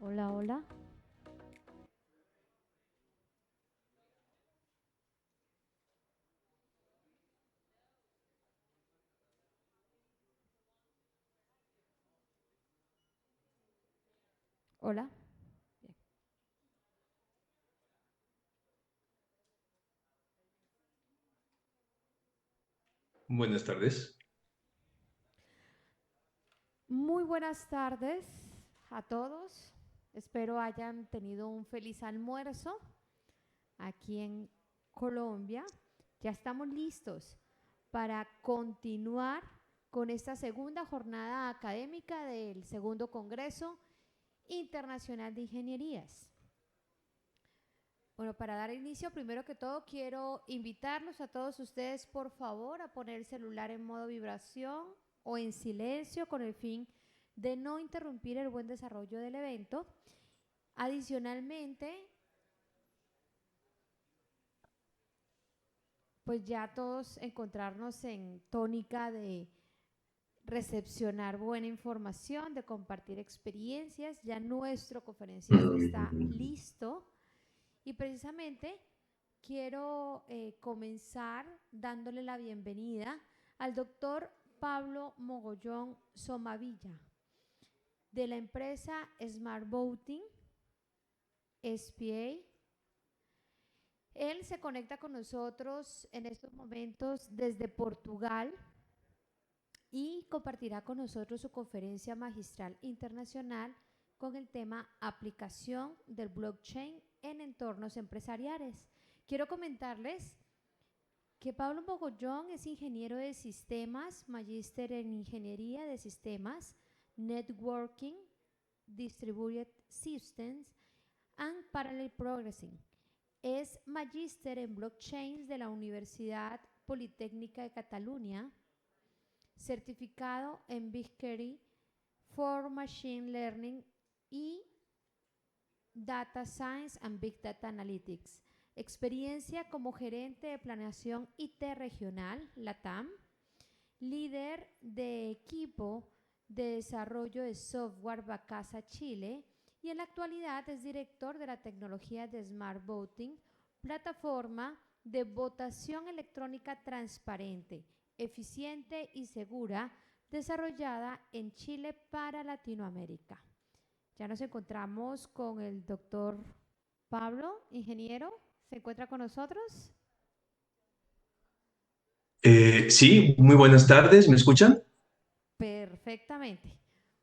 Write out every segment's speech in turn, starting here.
Hola, hola. Hola. Bien. Buenas tardes. Muy buenas tardes a todos. Espero hayan tenido un feliz almuerzo aquí en Colombia. Ya estamos listos para continuar con esta segunda jornada académica del segundo Congreso Internacional de Ingenierías. Bueno, para dar inicio, primero que todo, quiero invitarlos a todos ustedes, por favor, a poner el celular en modo vibración o en silencio con el fin de no interrumpir el buen desarrollo del evento. Adicionalmente, pues ya todos encontrarnos en tónica de recepcionar buena información, de compartir experiencias. Ya nuestro conferencista está listo y precisamente quiero comenzar dándole la bienvenida al doctor Pablo Mogollón Somavilla de la empresa Smart Boating SPA. Él se conecta con nosotros en estos momentos desde Portugal y compartirá con nosotros su conferencia magistral internacional con el tema aplicación del blockchain en entornos empresariales. Quiero comentarles que Pablo Mogollón es ingeniero de sistemas, magíster en ingeniería de sistemas, networking, distributed systems and parallel progressing. Es magíster en blockchain de la Universidad Politécnica de Cataluña, certificado en BigQuery for Machine Learning y Data Science and Big Data Analytics. Experiencia como gerente de planeación IT regional, LATAM, líder de equipo de desarrollo de software Bacasa Chile y en la actualidad es director de la tecnología de Smart Voting, plataforma de votación electrónica transparente, eficiente y segura desarrollada en Chile para Latinoamérica. Ya nos encontramos con el doctor Pablo, ingeniero. ¿Se encuentra con nosotros? Sí, muy buenas tardes. ¿Me escuchan? Perfectamente.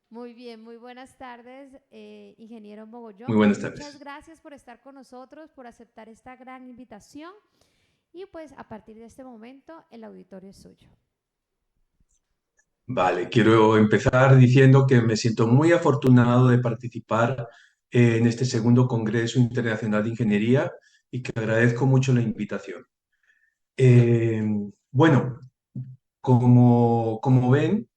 Muy bien, muy buenas tardes, ingeniero Muy Mogollón. buenas Muchas tardes. gracias por estar con nosotros, por aceptar esta gran invitación. Y pues a partir de este momento el auditorio es suyo. Vale, quiero empezar diciendo que me siento muy afortunado de participar en este segundo Congreso Internacional de Ingeniería y que agradezco mucho la invitación. Eh, bueno, como ven,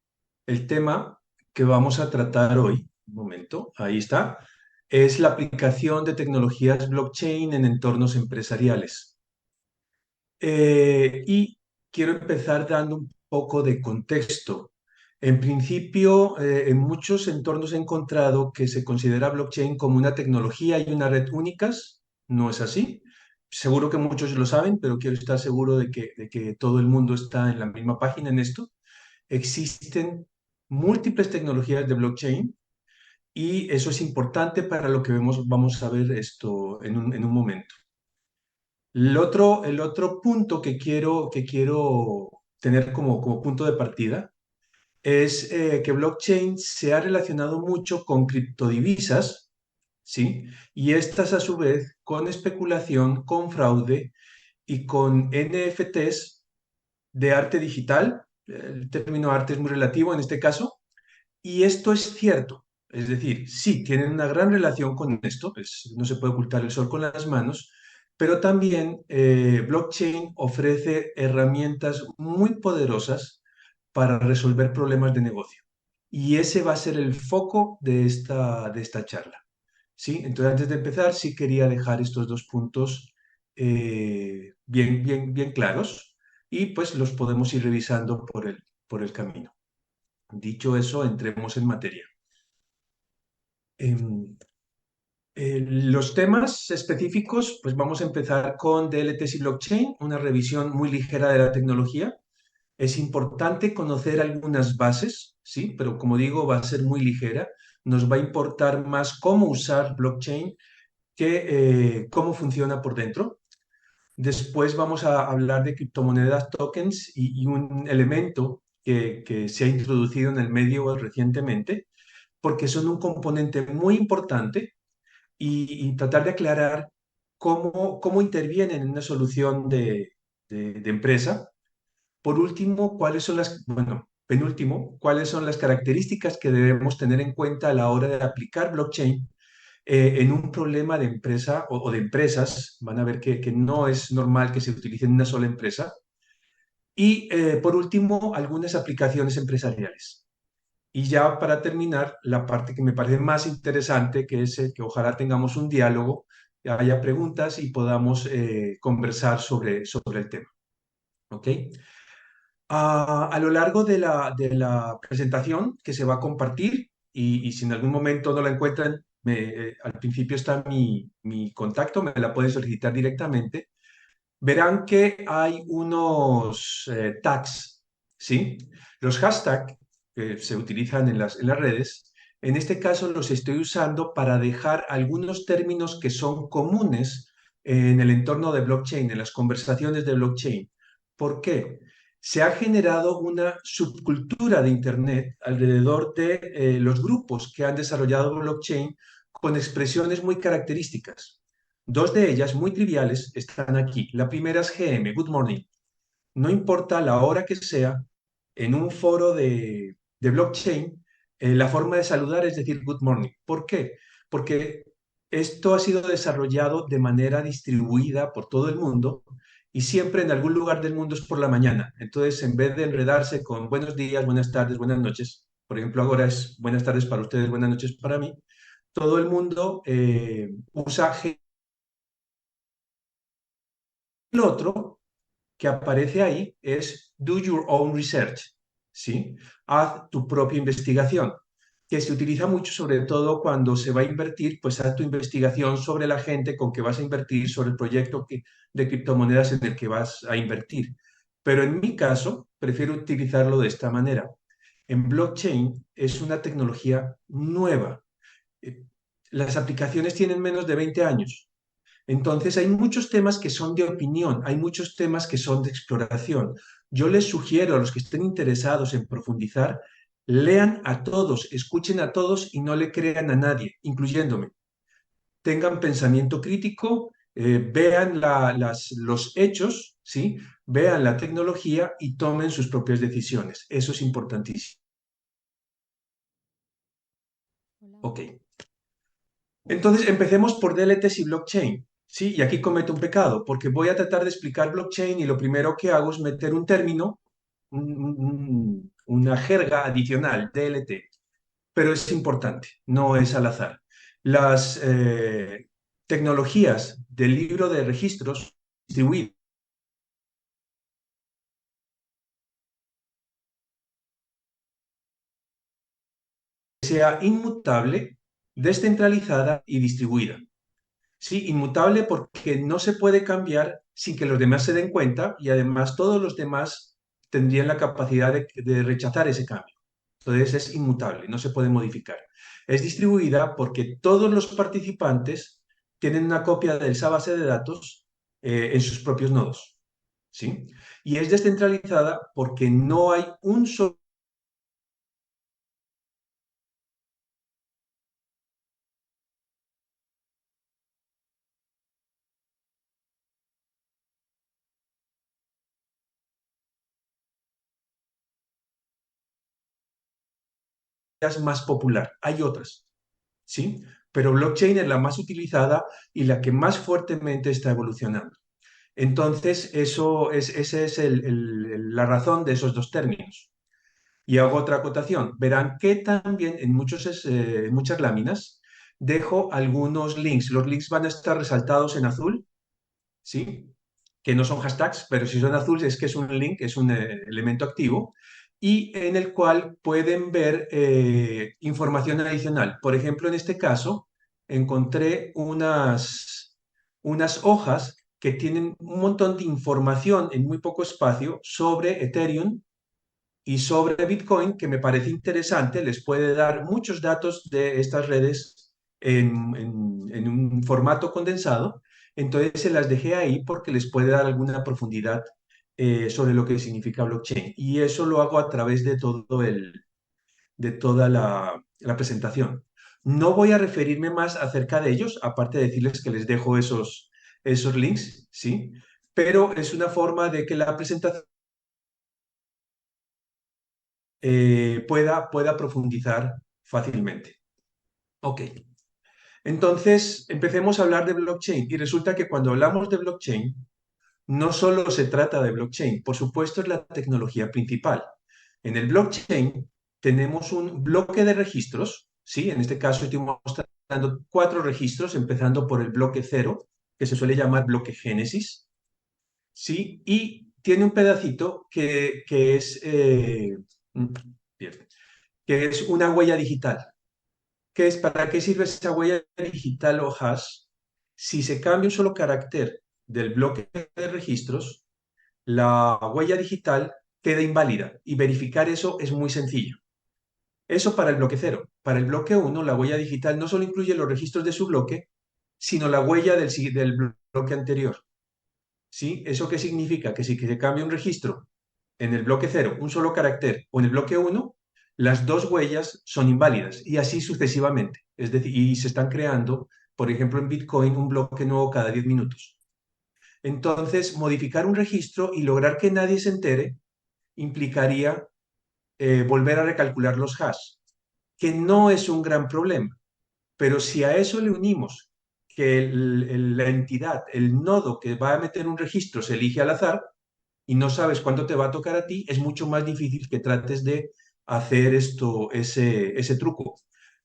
el tema que vamos a tratar hoy, un momento, ahí está, es la aplicación de tecnologías blockchain en entornos empresariales. Y quiero empezar dando un poco de contexto. En principio, en muchos entornos he encontrado que se considera blockchain como una tecnología y una red únicas. No es así. Seguro que muchos lo saben, pero quiero estar seguro de que todo el mundo está en la misma página en esto. Existen múltiples tecnologías de blockchain y eso es importante para lo que vamos a ver esto en un momento. El otro punto que quiero tener como punto de partida es que blockchain se ha relacionado mucho con criptodivisas, ¿sí? Y estas a su vez con especulación, con fraude y con NFTs de arte digital. El término arte es muy relativo en este caso, y esto es cierto. Es decir, sí, tienen una gran relación con esto, no se puede ocultar el sol con las manos, pero también blockchain ofrece herramientas muy poderosas para resolver problemas de negocio. Y ese va a ser el foco de esta charla. ¿Sí? Entonces, antes de empezar, sí quería dejar estos dos puntos bien, bien, bien claros y pues los podemos ir revisando por el camino. Dicho eso, entremos en materia. Em, Los temas específicos, pues vamos a empezar con DLTs y blockchain, una revisión muy ligera de la tecnología. Es importante conocer algunas bases, ¿sí? Pero como digo, va a ser muy ligera. Nos va a importar más cómo usar blockchain que cómo funciona por dentro. Después vamos a hablar de criptomonedas, tokens y un elemento que se ha introducido en el medio recientemente, porque son un componente muy importante y tratar de aclarar cómo intervienen en una solución de empresa. Por último, penúltimo, cuáles son las características que debemos tener en cuenta a la hora de aplicar blockchain en un problema de empresa o de empresas. Van a ver que no es normal que se utilice en una sola empresa. Y por último, algunas aplicaciones empresariales. Y ya para terminar, la parte que me parece más interesante, que es que ojalá tengamos un diálogo, haya preguntas y podamos conversar sobre el tema. ¿Ok? A lo largo de la presentación que se va a compartir, y si en algún momento no la encuentran, al principio está mi contacto, me la pueden solicitar directamente, verán que hay unos tags, ¿sí? Los hashtags que se utilizan en las redes, en este caso los estoy usando para dejar algunos términos que son comunes en el entorno de blockchain, en las conversaciones de blockchain. ¿Por qué? Se ha generado una subcultura de Internet alrededor de los grupos que han desarrollado blockchain con expresiones muy características. Dos de ellas, muy triviales, están aquí. La primera es GM, Good Morning. No importa la hora que sea, en un foro de blockchain, la forma de saludar es decir Good Morning. ¿Por qué? Porque esto ha sido desarrollado de manera distribuida por todo el mundo y siempre en algún lugar del mundo es por la mañana. Entonces, en vez de enredarse con buenos días, buenas tardes, buenas noches, por ejemplo, ahora es buenas tardes para ustedes, buenas noches para mí, todo el mundo usa GM. El otro que aparece ahí es Do Your Own Research, ¿sí? Haz tu propia investigación, que se utiliza mucho sobre todo cuando se va a invertir, pues haz tu investigación sobre la gente con que vas a invertir, sobre el proyecto de criptomonedas en el que vas a invertir. Pero en mi caso, prefiero utilizarlo de esta manera. En blockchain es una tecnología nueva. Eh, Las aplicaciones tienen menos de 20 años. Entonces, hay muchos temas que son de opinión, hay muchos temas que son de exploración. Yo les sugiero a los que estén interesados en profundizar, lean a todos, escuchen a todos y no le crean a nadie, incluyéndome. Tengan pensamiento crítico, vean los hechos, ¿sí? Vean la tecnología y tomen sus propias decisiones. Eso es importantísimo. Hola, Ok. hola. Entonces, empecemos por DLTs y blockchain. Sí, y aquí cometo un pecado, porque voy a tratar de explicar blockchain y lo primero que hago es meter un término, una jerga adicional, DLT, pero es importante, no es al azar. Las tecnologías del libro de registros distribuidos sea inmutable, descentralizada y distribuida. Sí, inmutable porque no se puede cambiar sin que los demás se den cuenta y además todos los demás tendrían la capacidad de rechazar ese cambio. Entonces es inmutable, no se puede modificar. Es distribuida porque todos los participantes tienen una copia de esa base de datos en sus propios nodos. ¿Sí? Y es descentralizada porque no hay un solo más popular, hay otras. ¿Sí? Pero blockchain es la más utilizada y la que más fuertemente está evolucionando. Entonces, esa es la razón de esos dos términos. Y hago otra acotación. Verán que también en muchas láminas dejo algunos links. Los links van a estar resaltados en azul, ¿sí? Que no son hashtags, pero si son azules es que es un link, es un elemento activo, y en el cual pueden ver información adicional. Por ejemplo, en este caso, encontré unas hojas que tienen un montón de información en muy poco espacio sobre Ethereum y sobre Bitcoin que me parece interesante. Les puede dar muchos datos de estas redes en un formato condensado. Entonces se las dejé ahí porque les puede dar alguna profundidad sobre lo que significa blockchain. Y eso lo hago a través de de toda la presentación. No voy a referirme más acerca de ellos, aparte de decirles que les dejo esos links, ¿sí? Pero es una forma de que la presentación pueda profundizar fácilmente. Ok, entonces empecemos a hablar de blockchain. Y resulta que cuando hablamos de blockchain, no solo se trata de blockchain, por supuesto es la tecnología principal. En el blockchain tenemos un bloque de registros, ¿sí? En este caso estoy mostrando 4 registros, empezando por el bloque cero, que se suele llamar bloque génesis, ¿sí? Y tiene un pedacito que es, bien, que es una huella digital. ¿Para qué sirve esa huella digital o hash? Si se cambia un solo carácter del bloque de registros, la huella digital queda inválida y verificar eso es muy sencillo. Eso para el bloque cero. Para el bloque uno, la huella digital no solo incluye los registros de su bloque, sino la huella del bloque anterior. ¿Sí? ¿Eso qué significa? Que si se cambia un registro en el bloque cero, un solo carácter, o en el bloque uno, las dos huellas son inválidas y así sucesivamente. Es decir, y se están creando, por ejemplo, en Bitcoin, un bloque nuevo cada 10 minutos. Entonces, modificar un registro y lograr que nadie se entere implicaría volver a recalcular los hash, que no es un gran problema. Pero si a eso le unimos que la entidad, el nodo que va a meter un registro se elige al azar y no sabes cuándo te va a tocar a ti, es mucho más difícil que trates de hacer ese truco.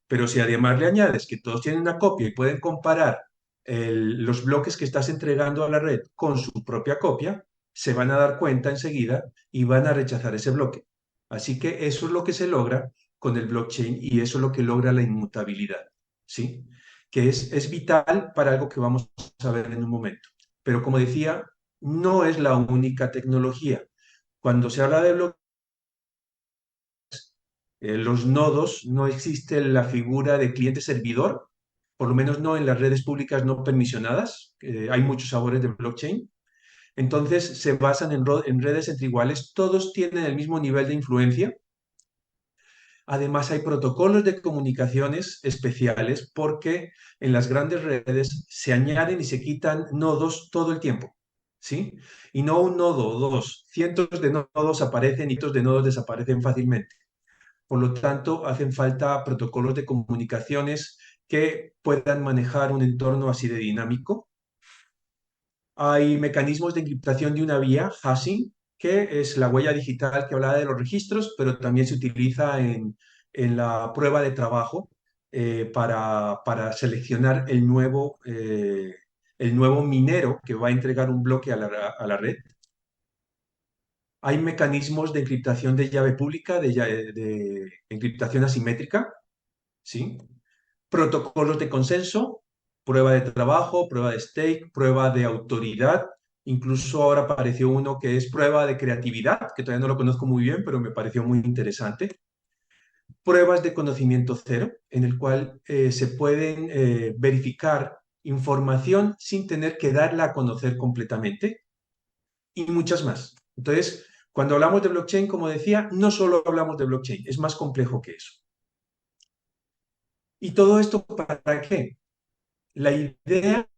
Pero si además le añades que todos tienen una copia y pueden comparar los bloques que estás entregando a la red con su propia copia, se van a dar cuenta enseguida y van a rechazar ese bloque. Así que eso es lo que se logra con el blockchain y eso es lo que logra la inmutabilidad, ¿sí? Que es vital para algo que vamos a ver en un momento. Pero como decía, no es la única tecnología. Cuando se habla de blockchain, los nodos, no existe la figura de cliente-servidor, por lo menos no en las redes públicas no permisionadas. Hay muchos sabores de blockchain. Entonces se basan en redes entre iguales, todos tienen el mismo nivel de influencia. Además hay protocolos de comunicaciones especiales porque en las grandes redes se añaden y se quitan nodos todo el tiempo, ¿sí? Y no un nodo o dos, cientos de nodos aparecen y cientos de nodos desaparecen fácilmente. Por lo tanto, hacen falta protocolos de comunicaciones que puedan manejar un entorno así de dinámico. Hay mecanismos de encriptación de una vía, hashing, que es la huella digital que hablaba de los registros, pero también se utiliza en la prueba de trabajo para seleccionar el nuevo minero que va a entregar un bloque a la red. Hay mecanismos de encriptación de llave pública, de encriptación asimétrica, ¿sí? Protocolos de consenso, prueba de trabajo, prueba de stake, prueba de autoridad. Incluso ahora apareció uno que es prueba de creatividad, que todavía no lo conozco muy bien, pero me pareció muy interesante. Pruebas de conocimiento cero, en el cual se pueden verificar información sin tener que darla a conocer completamente y muchas más. Entonces, cuando hablamos de blockchain, como decía, no solo hablamos de blockchain, es más complejo que eso. ¿Y todo esto para qué? La idea,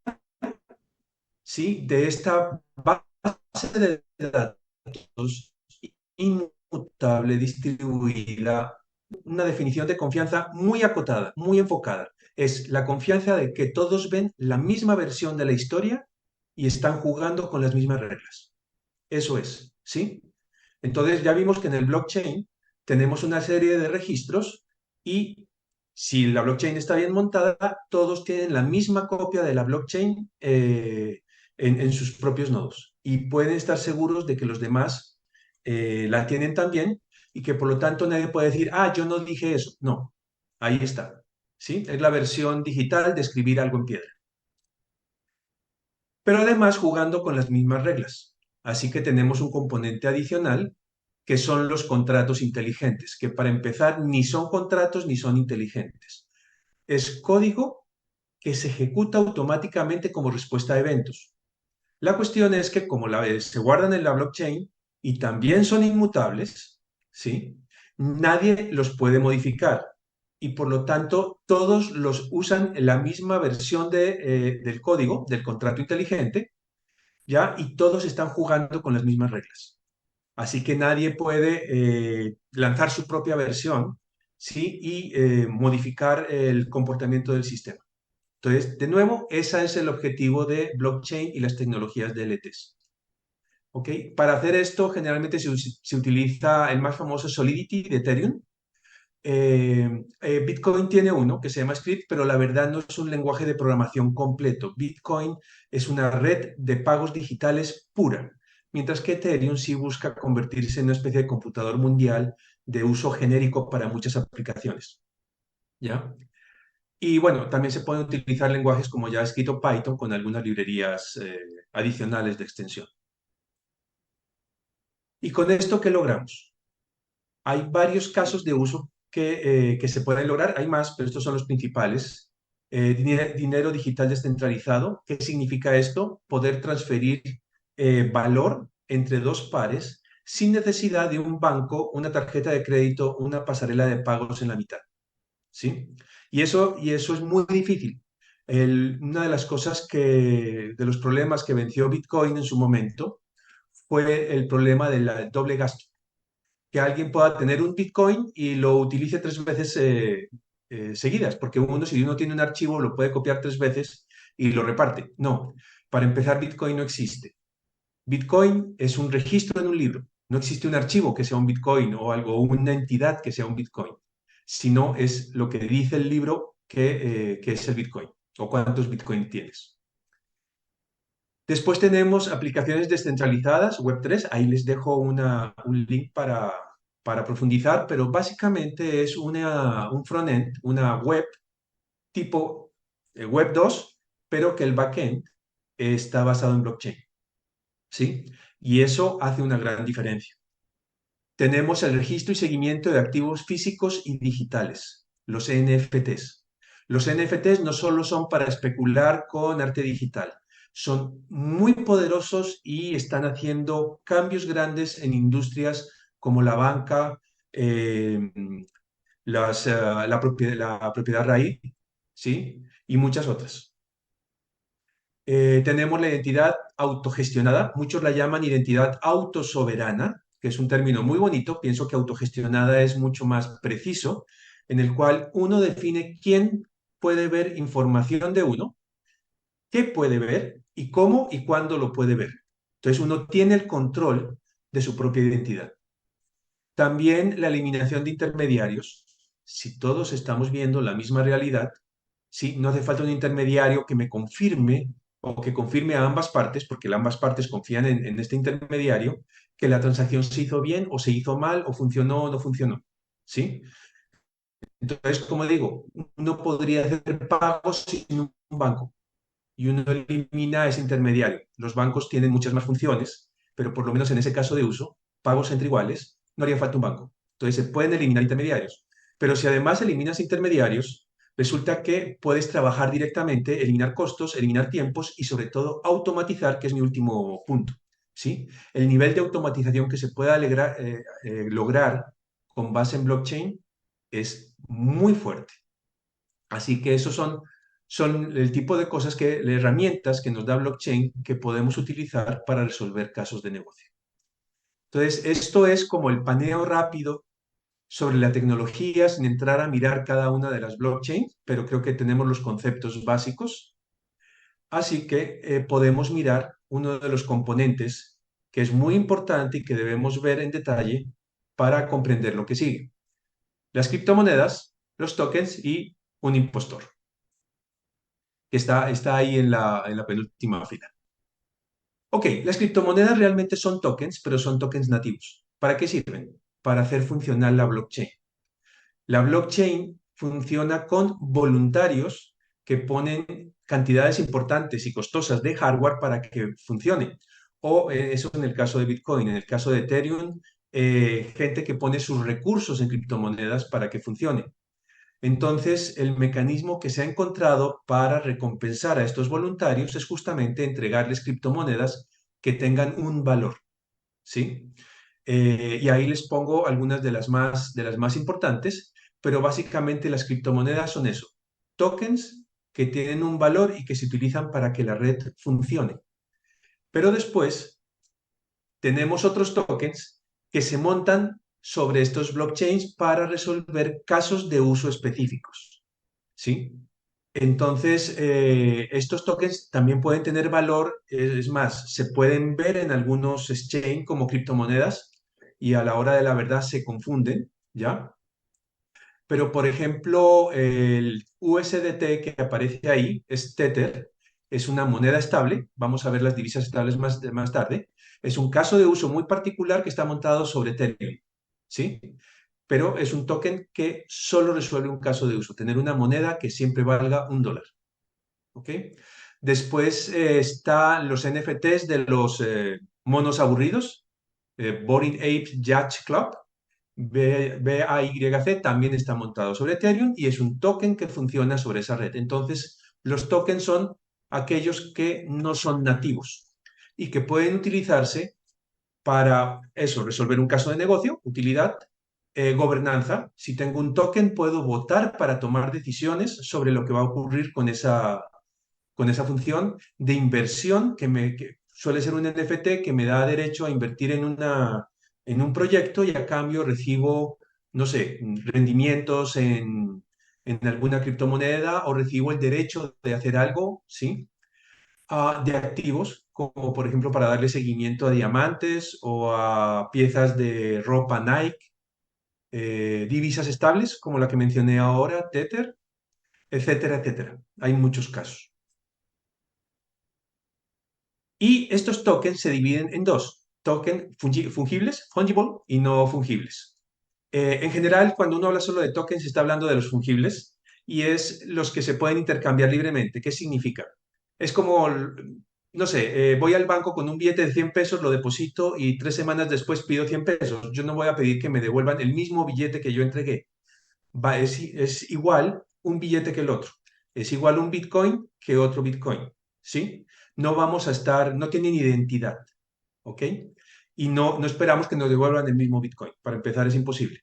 ¿sí? De esta base de datos inmutable, distribuida, una definición de confianza muy acotada, muy enfocada. Es la confianza de que todos ven la misma versión de la historia y están jugando con las mismas reglas. Eso es, ¿sí? Entonces ya vimos que en el blockchain tenemos una serie de registros y si la blockchain está bien montada, todos tienen la misma copia de la blockchain en sus propios nodos y pueden estar seguros de que los demás la tienen también y que por lo tanto nadie puede decir, ah, yo no dije eso. No, ahí está. ¿sí? Es la versión digital de escribir algo en piedra. Pero además jugando con las mismas reglas. Así que tenemos un componente adicional que son los contratos inteligentes, que para empezar ni son contratos ni son inteligentes. Es código que se ejecuta automáticamente como respuesta a eventos. La cuestión es que como se guardan en la blockchain y también son inmutables, ¿sí? Nadie los puede modificar y por lo tanto todos los usan en la misma versión del código, del contrato inteligente, ¿ya? Y todos están jugando con las mismas reglas. Así que nadie puede lanzar su propia versión, ¿sí? Y modificar el comportamiento del sistema. Entonces, de nuevo, ese es el objetivo de blockchain y las tecnologías DLTs. ¿Ok? Para hacer esto, generalmente se utiliza el más famoso Solidity de Ethereum. Bitcoin tiene uno que se llama Script, pero la verdad no es un lenguaje de programación completo. Bitcoin es una red de pagos digitales pura, mientras que Ethereum sí busca convertirse en una especie de computador mundial de uso genérico para muchas aplicaciones. ¿Ya? Y bueno, también se pueden utilizar lenguajes como ya ha escrito Python con algunas librerías adicionales de extensión. ¿Y con esto qué logramos? Hay varios casos de uso que se pueden lograr, hay más, pero estos son los principales. Dinero digital descentralizado. ¿Qué significa esto? Poder transferir valor entre dos pares sin necesidad de un banco, una tarjeta de crédito, una pasarela de pagos en la mitad. ¿Sí? Y eso es muy difícil. Una de las cosas de los problemas que venció Bitcoin en su momento fue el problema del doble gasto. Que alguien pueda tener un Bitcoin y lo utilice 3 veces seguidas, porque si uno tiene un archivo lo puede copiar 3 veces y lo reparte. No, para empezar Bitcoin no existe. Bitcoin es un registro en un libro. No existe un archivo que sea un Bitcoin o algo, una entidad que sea un Bitcoin, sino es lo que dice el libro que es el Bitcoin o cuántos Bitcoin tienes. Después tenemos aplicaciones descentralizadas, Web3. Ahí les dejo un link para profundizar, pero básicamente es un frontend, una web tipo Web 2, pero que el backend está basado en blockchain. ¿Sí? Y eso hace una gran diferencia. Tenemos el registro y seguimiento de activos físicos y digitales, los NFTs. Los NFTs no solo son para especular con arte digital, son muy poderosos y están haciendo cambios grandes en industrias como la banca, eh, la propiedad raíz, ¿sí? Y muchas otras. Tenemos la identidad autogestionada, muchos la llaman identidad autosoberana, que es un término muy bonito, pienso que autogestionada es mucho más preciso, en el cual uno define quién puede ver información de uno, qué puede ver y cómo y cuándo lo puede ver. Entonces uno tiene el control de su propia identidad. También la eliminación de intermediarios. Si todos estamos viendo la misma realidad, ¿sí? No hace falta un intermediario que me confirme o que confirme a ambas partes, porque ambas partes confían en este intermediario, que la transacción se hizo bien o se hizo mal o funcionó o no funcionó. ¿Sí? Entonces, como digo, uno podría hacer pagos sin un banco y uno elimina ese intermediario. Los bancos tienen muchas más funciones, pero por lo menos en ese caso de uso, pagos entre iguales, no haría falta un banco. Entonces se pueden eliminar intermediarios. Pero si además eliminas intermediarios, resulta que puedes trabajar directamente, eliminar costos, eliminar tiempos y sobre todo automatizar, que es mi último punto. ¿Sí? El nivel de automatización que se pueda lograr con base en blockchain es muy fuerte. Así que esos son el tipo de cosas herramientas que nos da blockchain que podemos utilizar para resolver casos de negocio. Entonces, esto es como el paneo rápido sobre la tecnología sin entrar a mirar cada una de las blockchains, pero creo que tenemos los conceptos básicos. Así que podemos mirar uno de los componentes que es muy importante y que debemos ver en detalle para comprender lo que sigue. Las criptomonedas, los tokens y un impostor, que está ahí en la penúltima fila. Ok, las criptomonedas realmente son tokens, pero son tokens nativos. ¿Para qué sirven? Para hacer funcionar la blockchain. La blockchain funciona con voluntarios que ponen cantidades importantes y costosas de hardware para que funcione. O eso en el caso de Bitcoin. En el caso de Ethereum, gente que pone sus recursos en criptomonedas para que funcione. Entonces, el mecanismo que se ha encontrado para recompensar a estos voluntarios es justamente entregarles criptomonedas que tengan un valor, ¿sí? Y ahí les pongo algunas de las más importantes, pero básicamente las criptomonedas son eso, tokens que tienen un valor y que se utilizan para que la red funcione. Pero después tenemos otros tokens que se montan sobre estos blockchains para resolver casos de uso específicos, ¿sí? Entonces, estos tokens también pueden tener valor, es más, se pueden ver en algunos exchange como criptomonedas y a la hora de la verdad se confunden, ¿ya? Pero, por ejemplo, el USDT que aparece ahí es Tether, es una moneda estable, vamos a ver las divisas estables más tarde, es un caso de uso muy particular que está montado sobre Ethereum, ¿sí? Pero es un token que solo resuelve un caso de uso, tener una moneda que siempre valga $1. ¿Ok? Después están los NFTs de los monos aburridos, Boring Ape Yacht Club, BAYC, también está montado sobre Ethereum y es un token que funciona sobre esa red. Entonces, los tokens son aquellos que no son nativos y que pueden utilizarse para eso, resolver un caso de negocio, utilidad, gobernanza. Si tengo un token, puedo votar para tomar decisiones sobre lo que va a ocurrir con esa función de inversión que suele ser un NFT que me da derecho a invertir en un proyecto y a cambio recibo, no sé, rendimientos en alguna criptomoneda o recibo el derecho de hacer algo, ¿sí? De activos, como por ejemplo para darle seguimiento a diamantes o a piezas de ropa Nike, divisas estables, como la que mencioné ahora, Tether, etcétera, etcétera. Hay muchos casos. Y estos tokens se dividen en dos, tokens fungibles, fungible y no fungibles. En general, cuando uno habla solo de tokens, se está hablando de los fungibles y es los que se pueden intercambiar libremente. ¿Qué significa? Es como, no sé, voy al banco con un billete de 100 pesos, lo deposito y 3 semanas después pido 100 pesos. Yo no voy a pedir que me devuelvan el mismo billete que yo entregué. Es igual un billete que el otro. Es igual un Bitcoin que otro Bitcoin, ¿sí? No vamos a estar, no tienen identidad, ¿ok? Y no esperamos que nos devuelvan el mismo Bitcoin. Para empezar, es imposible.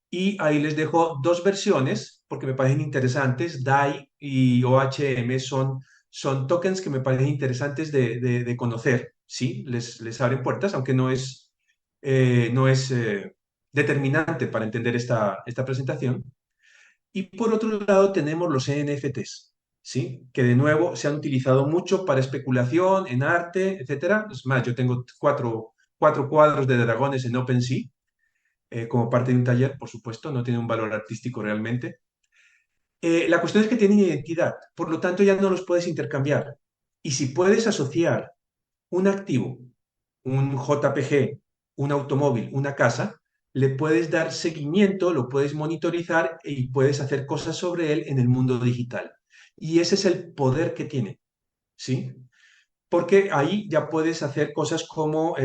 Y ahí les dejo dos versiones porque me parecen interesantes. DAI y OHM son tokens que me parecen interesantes de conocer, ¿sí? Les abren puertas, aunque no es determinante para entender esta presentación. Y por otro lado tenemos los NFTs, ¿sí? Que de nuevo se han utilizado mucho para especulación, en arte, etcétera. Es más, yo tengo cuatro cuadros de dragones en OpenSea, como parte de un taller, por supuesto, no tiene un valor artístico realmente. La cuestión es que tienen identidad, por lo tanto ya no los puedes intercambiar. Y si puedes asociar un activo, un JPG, un automóvil, una casa, le puedes dar seguimiento, lo puedes monitorizar y puedes hacer cosas sobre él en el mundo digital. Y ese es el poder que tiene, ¿sí? Porque ahí ya puedes hacer cosas como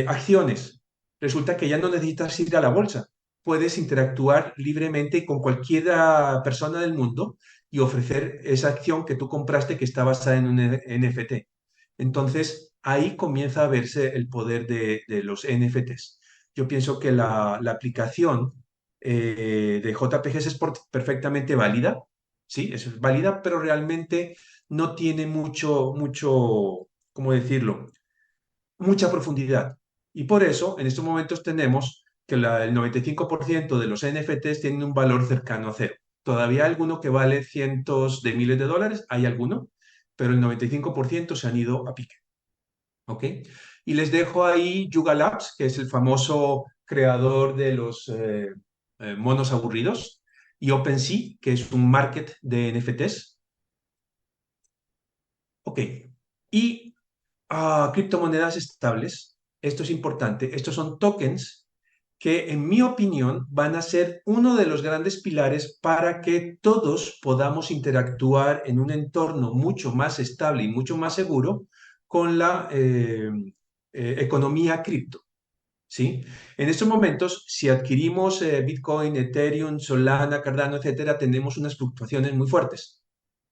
acciones. Resulta que ya no necesitas ir a la bolsa. Puedes interactuar libremente con cualquier persona del mundo y ofrecer esa acción que tú compraste que está basada en un NFT. Entonces, ahí comienza a verse el poder de los NFTs. Yo pienso que la aplicación de JPGs es perfectamente válida, ¿sí? Es válida, pero realmente no tiene ¿cómo decirlo? Mucha profundidad. Y por eso, en estos momentos tenemos que el 95% de los NFTs tienen un valor cercano a cero. Todavía hay alguno que vale cientos de miles de dólares, hay alguno, pero el 95% se han ido a pique. ¿Ok? Y les dejo ahí Yuga Labs, que es el famoso creador de los monos aburridos, y OpenSea, que es un market de NFTs. Ok. Y criptomonedas estables, esto es importante, estos son tokens que, en mi opinión, van a ser uno de los grandes pilares para que todos podamos interactuar en un entorno mucho más estable y mucho más seguro con la economía cripto. ¿Sí? En estos momentos, si adquirimos Bitcoin, Ethereum, Solana, Cardano, etcétera, tenemos unas fluctuaciones muy fuertes.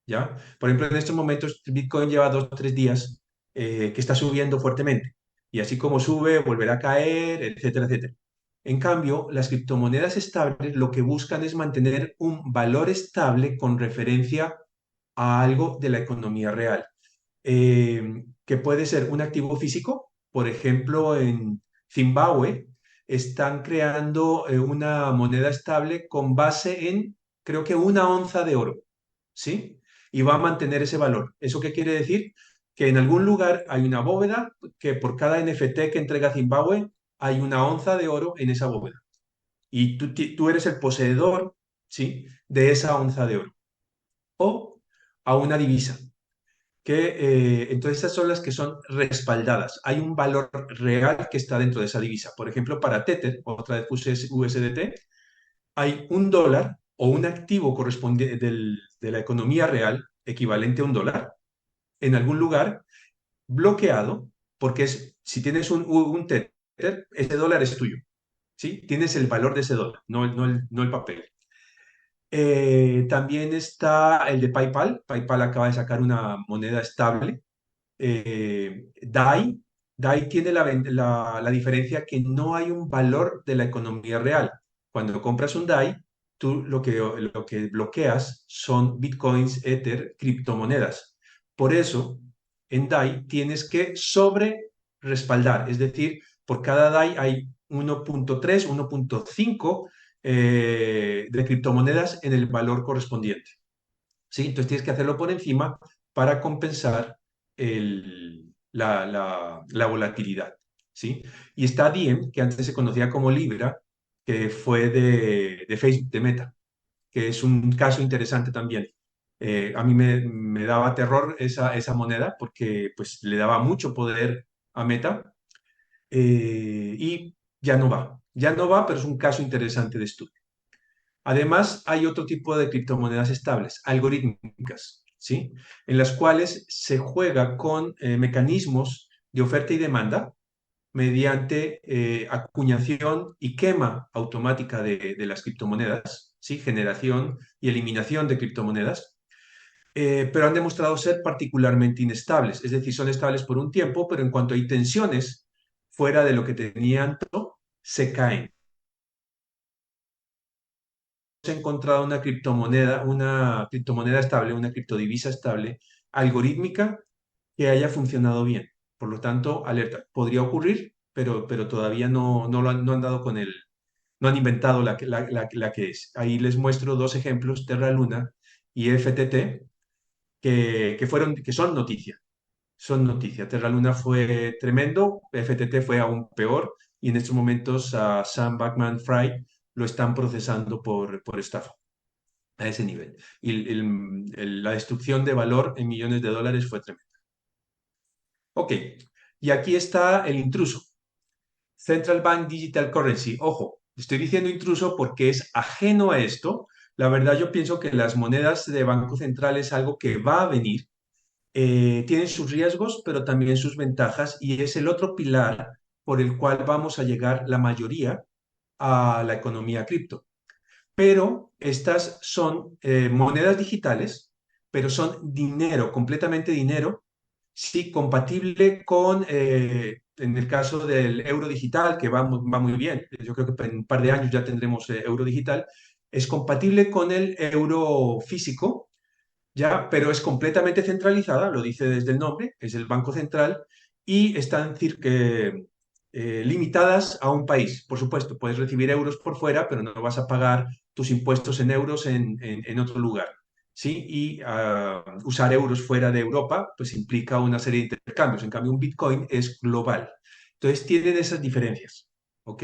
¿Ya? Por ejemplo, en estos momentos Bitcoin lleva 2 o 3 días que está subiendo fuertemente. Y así como sube, volverá a caer, etcétera, etcétera. En cambio, las criptomonedas estables lo que buscan es mantener un valor estable con referencia a algo de la economía real, que puede ser un activo físico. Por ejemplo, en Zimbabue están creando una moneda estable con base en, creo que 1 onza de oro, ¿sí? Y va a mantener ese valor. ¿Eso qué quiere decir? Que en algún lugar hay una bóveda que por cada NFT que entrega Zimbabue hay 1 onza de oro en esa bóveda. Y tú eres el poseedor, ¿sí? De esa onza de oro. O a una divisa que entonces estas son las que son respaldadas. Hay un valor real que está dentro de esa divisa. Por ejemplo, para Tether, otra vez puse USDT, hay $1 o un activo correspondiente de la economía real, equivalente a $1, en algún lugar bloqueado, porque si tienes un Tether, ese dólar es tuyo, ¿sí? Tienes el valor de ese dólar, no el papel. También está el de PayPal. PayPal acaba de sacar una moneda estable, DAI. DAI tiene la diferencia que no hay un valor de la economía real. Cuando compras un DAI, tú lo que bloqueas son bitcoins, ether, criptomonedas. Por eso, en DAI tienes que sobre respaldar, es decir, por cada DAI hay 1.3, 1.5 de criptomonedas en el valor correspondiente. ¿Sí? Entonces tienes que hacerlo por encima para compensar la volatilidad. ¿Sí? Y está Diem, que antes se conocía como Libra, que fue de Facebook, de Meta, que es un caso interesante también. A mí me daba terror esa moneda porque pues, le daba mucho poder a Meta, y ya no va. Ya no va, pero es un caso interesante de estudio. Además, hay otro tipo de criptomonedas estables, algorítmicas, ¿sí? En las cuales se juega con mecanismos de oferta y demanda mediante acuñación y quema automática de las criptomonedas, ¿sí? Generación y eliminación de criptomonedas, pero han demostrado ser particularmente inestables, es decir, son estables por un tiempo, pero en cuanto hay tensiones fuera de lo que tenían, se caen. He encontrado una criptomoneda estable, una criptodivisa estable, algorítmica, que haya funcionado bien. Por lo tanto, alerta, podría ocurrir, pero todavía no han dado con no han inventado la que es. Ahí les muestro 2 ejemplos, Terra Luna y FTT, que son noticia. Son noticia. Terra Luna fue tremendo, FTT fue aún peor, y en estos momentos a Sam Bankman-Fried lo están procesando por estafa a ese nivel. Y la destrucción de valor en millones de dólares fue tremenda. Ok, y aquí está el intruso. Central Bank Digital Currency. Ojo, estoy diciendo intruso porque es ajeno a esto. La verdad, yo pienso que las monedas de Banco Central es algo que va a venir. Tienen sus riesgos, pero también sus ventajas, y es el otro pilar por el cual vamos a llegar la mayoría a la economía cripto. Pero estas son monedas digitales, pero son dinero, completamente dinero, sí, compatible con, en el caso del euro digital, que va muy bien, yo creo que en un par de años ya tendremos euro digital, es compatible con el euro físico, ya, pero es completamente centralizada, lo dice desde el nombre, es el Banco Central, y están limitadas a un país. Por supuesto, puedes recibir euros por fuera, pero no vas a pagar tus impuestos en euros en otro lugar. ¿Sí? Y usar euros fuera de Europa, pues implica una serie de intercambios. En cambio, un Bitcoin es global. Entonces, tienen esas diferencias. ¿Ok?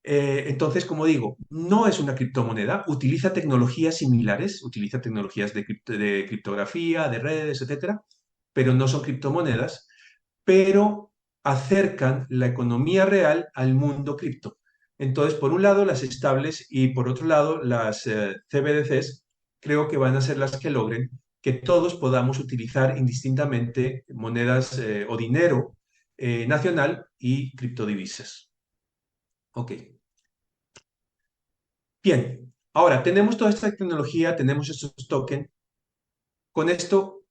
Entonces, como digo, no es una criptomoneda, utiliza tecnologías similares, utiliza tecnologías de criptografía, de redes, etcétera, pero no son criptomonedas, pero acercan la economía real al mundo cripto. Entonces, por un lado, las estables y por otro lado, las CBDCs, creo que van a ser las que logren que todos podamos utilizar indistintamente monedas o dinero nacional y criptodivisas. Ok. Bien. Ahora, tenemos toda esta tecnología, tenemos estos tokens. Con esto,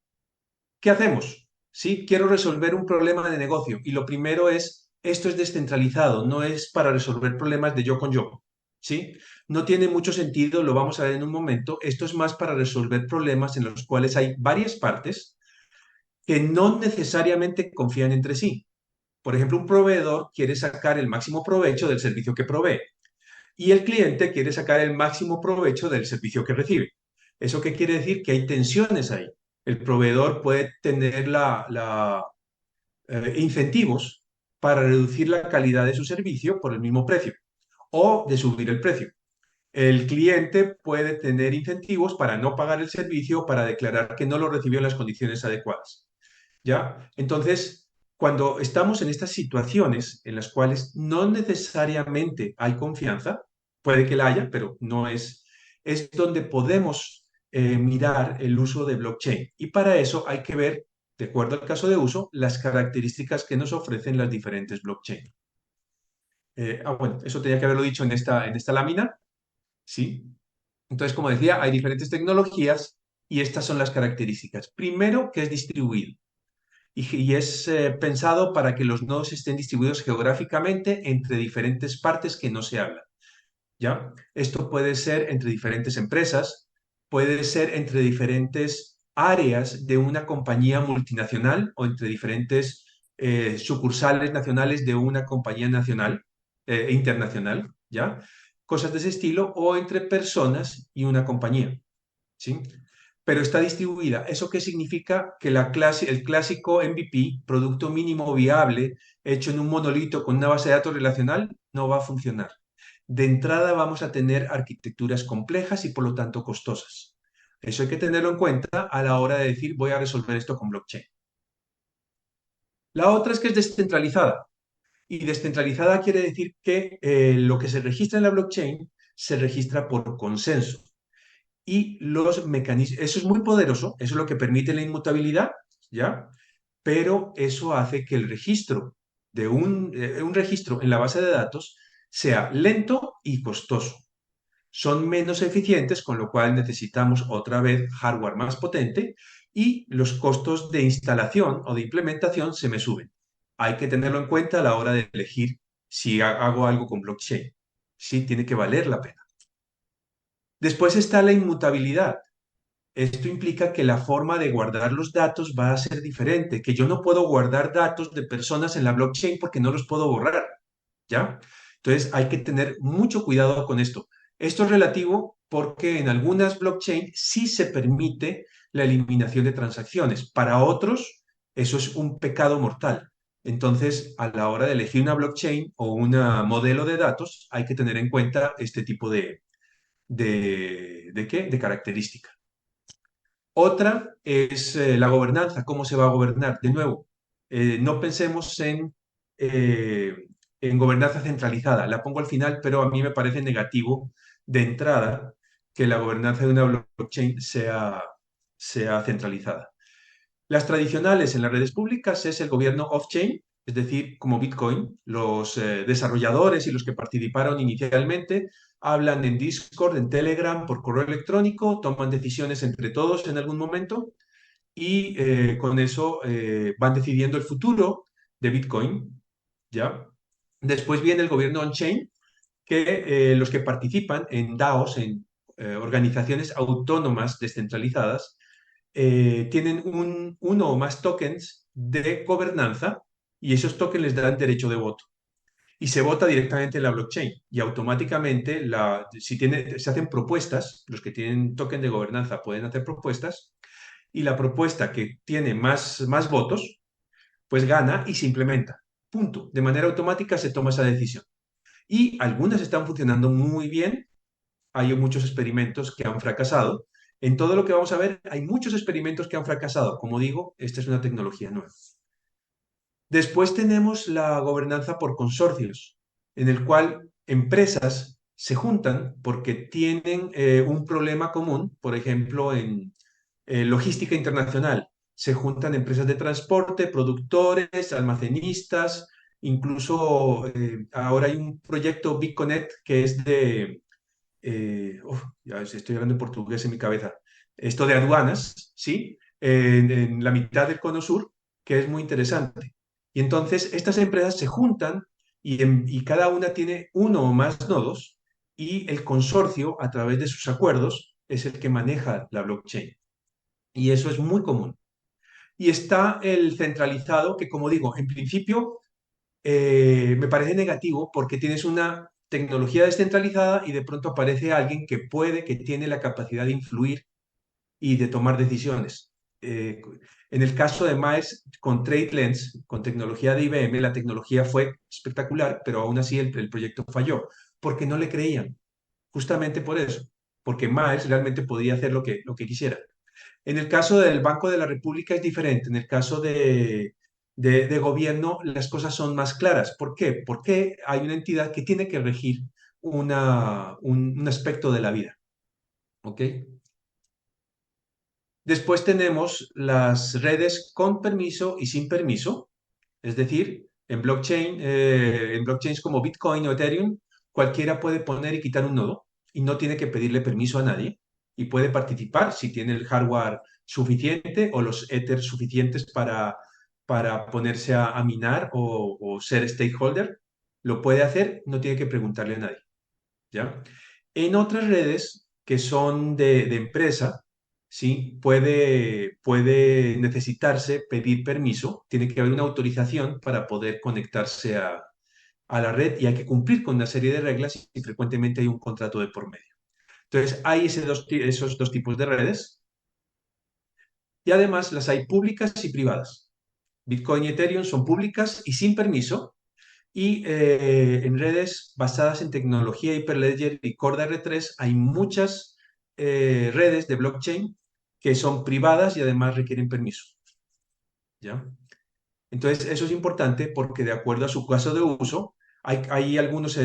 ¿qué hacemos? Sí, quiero resolver un problema de negocio y lo primero es, esto es descentralizado, no es para resolver problemas de yo con yo. ¿Sí? No tiene mucho sentido, lo vamos a ver en un momento. Esto es más para resolver problemas en los cuales hay varias partes que no necesariamente confían entre sí. Por ejemplo, un proveedor quiere sacar el máximo provecho del servicio que provee y el cliente quiere sacar el máximo provecho del servicio que recibe. ¿Eso qué quiere decir? Que hay tensiones ahí. El proveedor puede tener incentivos para reducir la calidad de su servicio por el mismo precio o de subir el precio. El cliente puede tener incentivos para no pagar el servicio, para declarar que no lo recibió en las condiciones adecuadas. ¿Ya? Entonces, cuando estamos en estas situaciones en las cuales no necesariamente hay confianza, puede que la haya, pero no es donde podemos mirar el uso de blockchain. Y para eso hay que ver, de acuerdo al caso de uso, las características que nos ofrecen las diferentes blockchain. Bueno, eso tenía que haberlo dicho en esta lámina, ¿sí? Entonces, como decía, hay diferentes tecnologías y estas son las características. Primero, que es distribuido y es pensado para que los nodos estén distribuidos geográficamente entre diferentes partes que no se hablan, ¿ya? Esto puede ser entre diferentes empresas, puede ser entre diferentes áreas de una compañía multinacional o entre diferentes sucursales nacionales de una compañía nacional e internacional, ¿ya? Cosas de ese estilo, o entre personas y una compañía. ¿Sí? Pero está distribuida. ¿Eso qué significa? Que el clásico MVP, producto mínimo viable, hecho en un monolito con una base de datos relacional, no va a funcionar. De entrada vamos a tener arquitecturas complejas y por lo tanto costosas. Eso hay que tenerlo en cuenta a la hora de decir voy a resolver esto con blockchain. La otra es que es descentralizada. Y descentralizada quiere decir que lo que se registra en la blockchain se registra por consenso y los mecanismos. Eso es muy poderoso, eso es lo que permite la inmutabilidad, ¿ya? Pero eso hace que el registro de un registro en la base de datos sea lento y costoso. Son menos eficientes, con lo cual necesitamos otra vez hardware más potente y los costos de instalación o de implementación se me suben. Hay que tenerlo en cuenta a la hora de elegir si hago algo con blockchain. Sí, tiene que valer la pena. Después está la inmutabilidad. Esto implica que la forma de guardar los datos va a ser diferente, que yo no puedo guardar datos de personas en la blockchain porque no los puedo borrar, ¿ya? Entonces hay que tener mucho cuidado con esto. Esto es relativo porque en algunas blockchain sí se permite la eliminación de transacciones. Para otros, eso es un pecado mortal. Entonces, a la hora de elegir una blockchain o un modelo de datos, hay que tener en cuenta este tipo ¿de qué? De características. Otra es la gobernanza, cómo se va a gobernar. De nuevo, no pensemos eh, en gobernanza centralizada. La pongo al final, pero a mí me parece negativo de entrada que la gobernanza de una blockchain sea centralizada. Las tradicionales en las redes públicas es el gobierno off-chain, es decir, como Bitcoin. Los desarrolladores y los que participaron inicialmente hablan en Discord, en Telegram, por correo electrónico, toman decisiones entre todos en algún momento y con eso van decidiendo el futuro de Bitcoin, ¿ya? Después viene el gobierno on-chain, que los que participan en DAOs, en organizaciones autónomas descentralizadas, tienen uno o más tokens de gobernanza y esos tokens les dan derecho de voto. Y se vota directamente en la blockchain y automáticamente se hacen propuestas, los que tienen token de gobernanza pueden hacer propuestas y la propuesta que tiene más votos, pues gana y se implementa. Punto. De manera automática se toma esa decisión. Y algunas están funcionando muy bien, hay muchos experimentos que han fracasado. En todo lo que vamos a ver, hay muchos experimentos que han fracasado. Como digo, esta es una tecnología nueva. Después tenemos la gobernanza por consorcios, en el cual empresas se juntan porque tienen un problema común, por ejemplo, en logística internacional. Se juntan empresas de transporte, productores, almacenistas, incluso ahora hay un proyecto BitConnect que es de, ya estoy hablando en portugués en mi cabeza, esto de aduanas, ¿sí? En la mitad del cono sur, que es muy interesante. Y entonces estas empresas se juntan y cada una tiene uno o más nodos y el consorcio, a través de sus acuerdos, es el que maneja la blockchain. Y eso es muy común. Y está el centralizado, que como digo, en principio me parece negativo porque tienes una tecnología descentralizada y de pronto aparece alguien que puede, que tiene la capacidad de influir y de tomar decisiones. En el caso de Maes, con TradeLens, con tecnología de IBM, la tecnología fue espectacular, pero aún así el proyecto falló, porque no le creían, justamente por eso, porque Maes realmente podía hacer lo que quisiera. En el caso del Banco de la República es diferente. En el caso de gobierno, las cosas son más claras. ¿Por qué? Porque hay una entidad que tiene que regir un aspecto de la vida. ¿Ok? Después tenemos las redes con permiso y sin permiso. Es decir, en blockchains como Bitcoin o Ethereum, cualquiera puede poner y quitar un nodo y no tiene que pedirle permiso a nadie y puede participar si tiene el hardware suficiente o los Ether suficientes para ponerse a minar o ser stakeholder. Lo puede hacer, no tiene que preguntarle a nadie. ¿Ya? En otras redes que son de empresa, ¿sí? Puede necesitarse pedir permiso, tiene que haber una autorización para poder conectarse a la red y hay que cumplir con una serie de reglas y frecuentemente hay un contrato de por medio. Entonces, hay esos dos tipos de redes y además las hay públicas y privadas. Bitcoin y Ethereum son públicas y sin permiso, y en redes basadas en tecnología Hyperledger y Corda R3 hay muchas redes de blockchain que son privadas y además requieren permiso. ¿Ya? Entonces, eso es importante porque de acuerdo a su caso de uso, hay algunas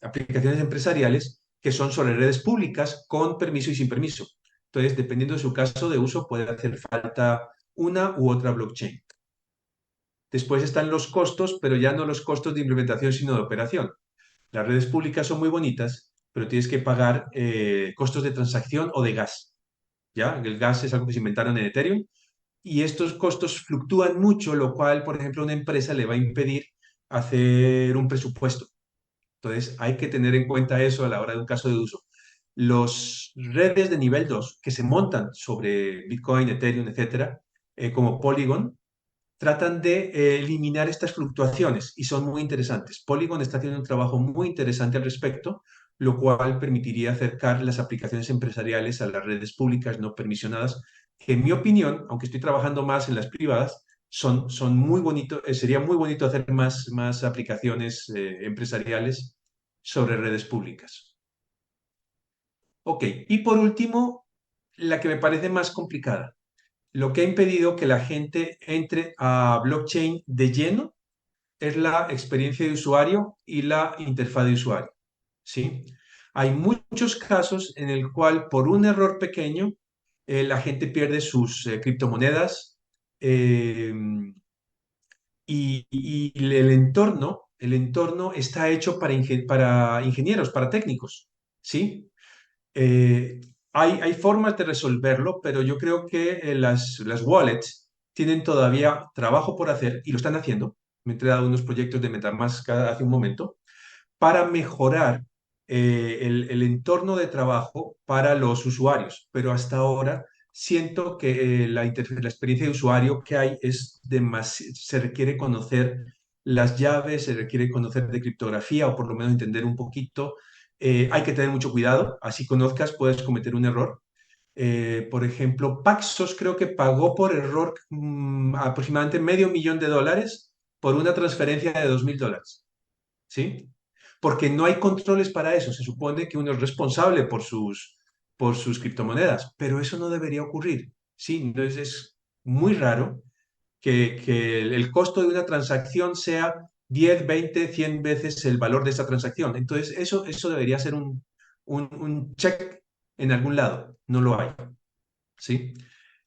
aplicaciones empresariales que son sobre redes públicas con permiso y sin permiso. Entonces, dependiendo de su caso de uso, puede hacer falta una u otra blockchain. Después están los costos, pero ya no los costos de implementación, sino de operación. Las redes públicas son muy bonitas, pero tienes que pagar costos de transacción o de gas. ¿Ya? El gas es algo que se inventaron en Ethereum y estos costos fluctúan mucho, lo cual, por ejemplo, a una empresa le va a impedir hacer un presupuesto. Entonces, hay que tener en cuenta eso a la hora de un caso de uso. Los redes de nivel 2 que se montan sobre Bitcoin, Ethereum, etcétera, como Polygon, tratan de eliminar estas fluctuaciones y son muy interesantes. Polygon está haciendo un trabajo muy interesante al respecto, lo cual permitiría acercar las aplicaciones empresariales a las redes públicas no permisionadas, que en mi opinión, aunque estoy trabajando más en las privadas, son muy bonitos, sería muy bonito hacer más aplicaciones empresariales sobre redes públicas. Ok, y por último, la que me parece más complicada, lo que ha impedido que la gente entre a blockchain de lleno es la experiencia de usuario y la interfaz de usuario, ¿sí? Hay muchos casos en el cual por un error pequeño la gente pierde sus criptomonedas eh, y el entorno está hecho para ingenieros, para técnicos, ¿sí? Eh, hay formas de resolverlo, pero yo creo que las wallets tienen todavía trabajo por hacer y lo están haciendo. Me he entregado unos proyectos de MetaMask hace un momento para mejorar el entorno de trabajo para los usuarios, pero hasta ahora siento que la experiencia de usuario que hay es se requiere conocer las llaves, se requiere conocer de criptografía o por lo menos entender un poquito. Hay que tener mucho cuidado, así conozcas, puedes cometer un error. Por ejemplo, Paxos creo que pagó por error aproximadamente $500,000 por una transferencia de $2,000, ¿sí? Porque no hay controles para eso. Se supone que uno es responsable por sus criptomonedas, pero eso no debería ocurrir, ¿sí? Entonces es muy raro que el costo de una transacción sea 10, 20, 100 veces el valor de esa transacción. Entonces, eso debería ser un check en algún lado. No lo hay, ¿sí?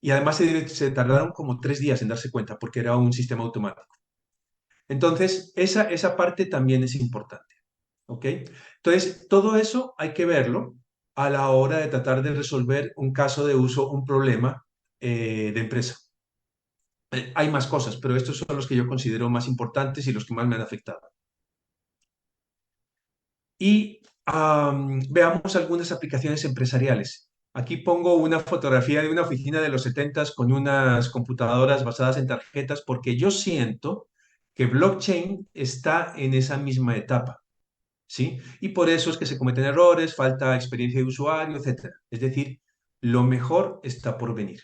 Y además se tardaron como 3 días en darse cuenta porque era un sistema automático. Entonces, esa parte también es importante, ¿ok? Entonces, todo eso hay que verlo a la hora de tratar de resolver un caso de uso, un problema de empresa. Hay más cosas, pero estos son los que yo considero más importantes y los que más me han afectado. Y veamos algunas aplicaciones empresariales. Aquí pongo una fotografía de una oficina de los 70 con unas computadoras basadas en tarjetas porque yo siento que blockchain está en esa misma etapa, ¿sí? Y por eso es que se cometen errores, falta experiencia de usuario, etcétera. Es decir, lo mejor está por venir.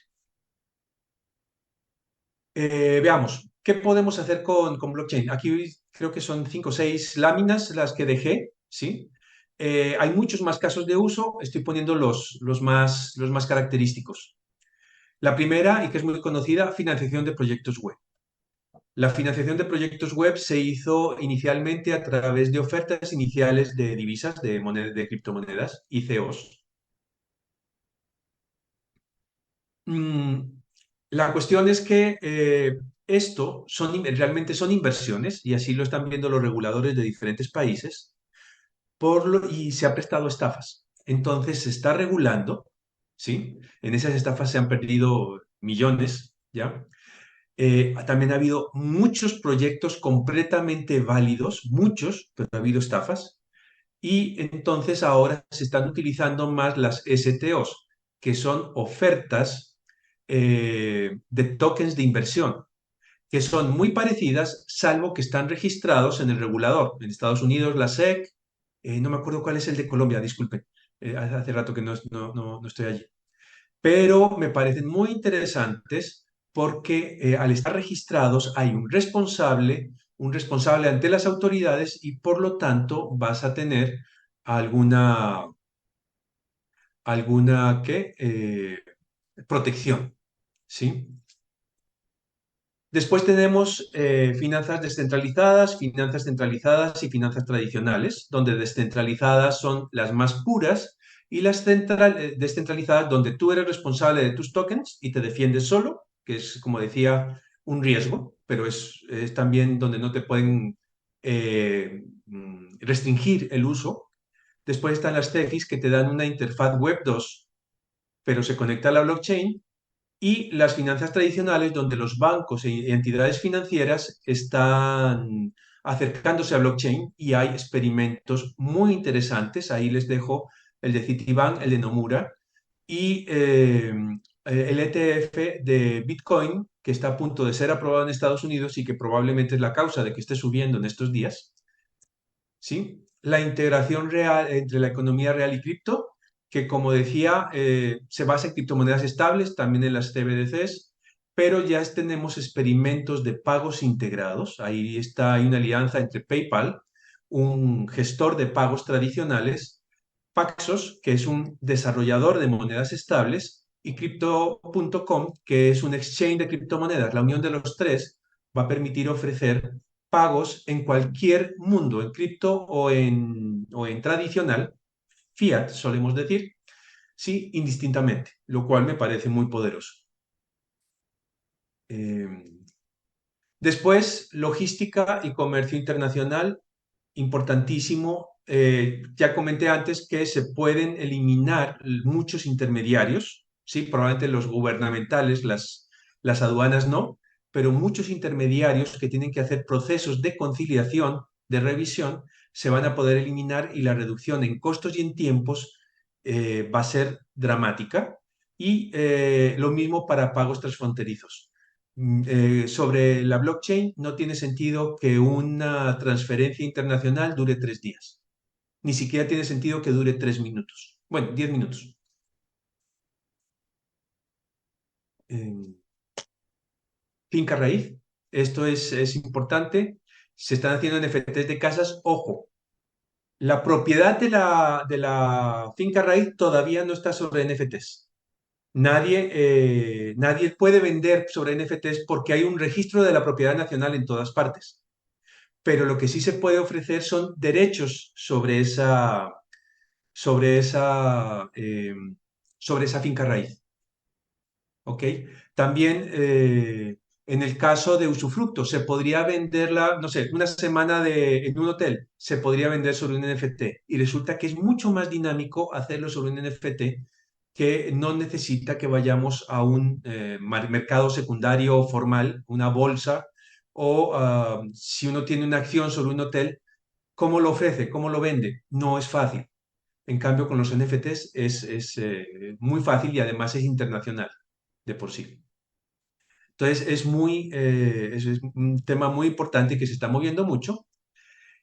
Veamos, ¿qué podemos hacer con blockchain? Aquí creo que son 5 o 6 láminas las que dejé, ¿sí? Hay muchos más casos de uso, estoy poniendo los más característicos. La primera, y que es muy conocida, financiación de proyectos web. La financiación de proyectos web se hizo inicialmente a través de ofertas iniciales de divisas, de criptomonedas, ICOs. Mm, la cuestión es que esto realmente son inversiones, y así lo están viendo los reguladores de diferentes países, y se ha prestado a estafas. Entonces se está regulando, ¿sí? En esas estafas se han perdido millones, ¿ya? También ha habido muchos proyectos completamente válidos, muchos, pero ha habido estafas. Y entonces ahora se están utilizando más las STOs, que son ofertas de tokens de inversión, que son muy parecidas, salvo que están registrados en el regulador. En Estados Unidos, la SEC, no me acuerdo cuál es el de Colombia, disculpen, hace rato que no estoy allí. Pero me parecen muy interesantes porque al estar registrados hay un responsable ante las autoridades y por lo tanto vas a tener alguna, alguna ¿qué? Protección, ¿sí? Después tenemos finanzas centralizadas y finanzas tradicionales, donde descentralizadas son las más puras y las descentralizadas donde tú eres responsable de tus tokens y te defiendes solo, que es, como decía, un riesgo, pero es también donde no te pueden restringir el uso. Después están las CEFIs que te dan una interfaz web 2, pero se conecta a la blockchain, y las finanzas tradicionales, donde los bancos y entidades financieras están acercándose a blockchain y hay experimentos muy interesantes. Ahí les dejo el de Citibank, el de Nomura y el ETF de Bitcoin, que está a punto de ser aprobado en Estados Unidos y que probablemente es la causa de que esté subiendo en estos días. ¿Sí? La integración real entre la economía real y cripto, que como decía, se basa en criptomonedas estables, también en las CBDCs, pero ya tenemos experimentos de pagos integrados. Ahí hay una alianza entre PayPal, un gestor de pagos tradicionales, Paxos, que es un desarrollador de monedas estables, y Crypto.com, que es un exchange de criptomonedas. La unión de los tres va a permitir ofrecer pagos en cualquier mundo, en cripto o en tradicional, fiat, solemos decir, sí, indistintamente, lo cual me parece muy poderoso. Eh, Después, logística y comercio internacional, importantísimo. Ya comenté antes que se pueden eliminar muchos intermediarios, ¿sí? Probablemente los gubernamentales, las aduanas no, pero muchos intermediarios que tienen que hacer procesos de conciliación, de revisión, se van a poder eliminar y la reducción en costos y en tiempos va a ser dramática. Y lo mismo para pagos transfronterizos. Sobre la blockchain no tiene sentido que una transferencia internacional dure 3 días. Ni siquiera tiene sentido que dure 3 minutos. Bueno, 10 minutos. Eh, Finca raíz. Esto es importante. Se están haciendo NFTs de casas. Ojo, la propiedad de la finca raíz todavía no está sobre NFTs. Nadie puede vender sobre NFTs porque hay un registro de la propiedad nacional en todas partes. pero lo que sí se puede ofrecer son derechos sobre esa, sobre esa finca raíz. ¿Ok? También en el caso de usufructo, se podría venderla, no sé, una semana en un hotel, se podría vender sobre un NFT y resulta que es mucho más dinámico hacerlo sobre un NFT que no necesita que vayamos a un mercado secundario formal, una bolsa, o si uno tiene una acción sobre un hotel, ¿cómo lo ofrece? ¿Cómo lo vende? No es fácil. En cambio, con los NFTs es muy fácil y además es internacional de por sí. Entonces, es un tema muy importante que se está moviendo mucho.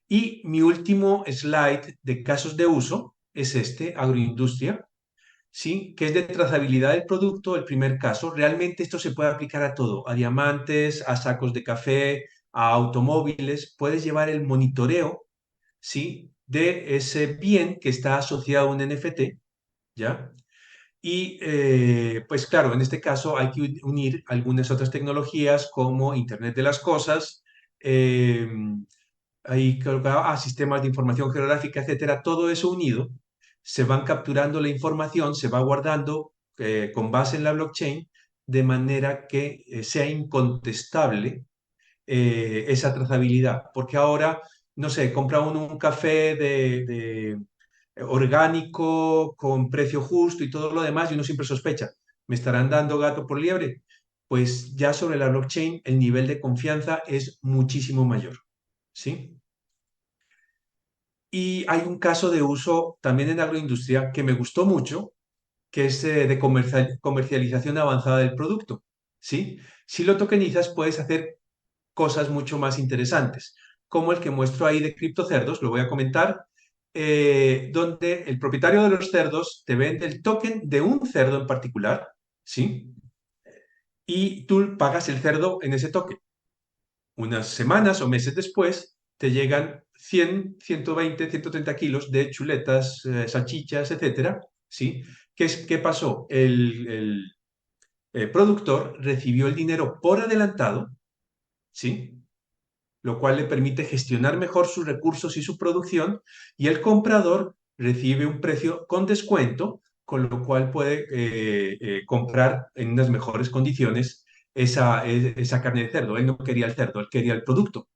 Y mi último slide de casos de uso es este, agroindustria, ¿sí? Que es de trazabilidad del producto, el primer caso. Realmente esto se puede aplicar a todo, a diamantes, a sacos de café, a automóviles. Puedes llevar el monitoreo, ¿sí? De ese bien que está asociado a un NFT, ¿ya? Y pues claro, en este caso hay que unir algunas otras tecnologías como Internet de las Cosas, eh, hay creo que, sistemas de información geográfica, etcétera. Todo eso unido, se van capturando la información, se va guardando con base en la blockchain, de manera que sea incontestable esa trazabilidad. Porque ahora, no sé, compra uno un café orgánico, con precio justo y todo lo demás, y uno siempre sospecha, ¿me estarán dando gato por liebre? Pues ya sobre la blockchain el nivel de confianza es muchísimo mayor, ¿sí? Y hay un caso de uso también en agroindustria que me gustó mucho, que es de comercialización avanzada del producto, ¿sí? Si lo tokenizas puedes hacer cosas mucho más interesantes, como el que muestro ahí de criptocerdos, lo voy a comentar, donde el propietario de los cerdos te vende el token de un cerdo en particular, ¿sí? Y tú pagas el cerdo en ese token. Unas semanas o meses después te llegan 100, 120, 130 kilos de chuletas, salchichas, etcétera, ¿sí? ¿Qué pasó? El productor recibió el dinero por adelantado, ¿sí? Lo cual le permite gestionar mejor sus recursos y su producción, y el comprador recibe un precio con descuento, con lo cual puede comprar en unas mejores condiciones esa carne de cerdo. Él no quería el cerdo, él quería el producto,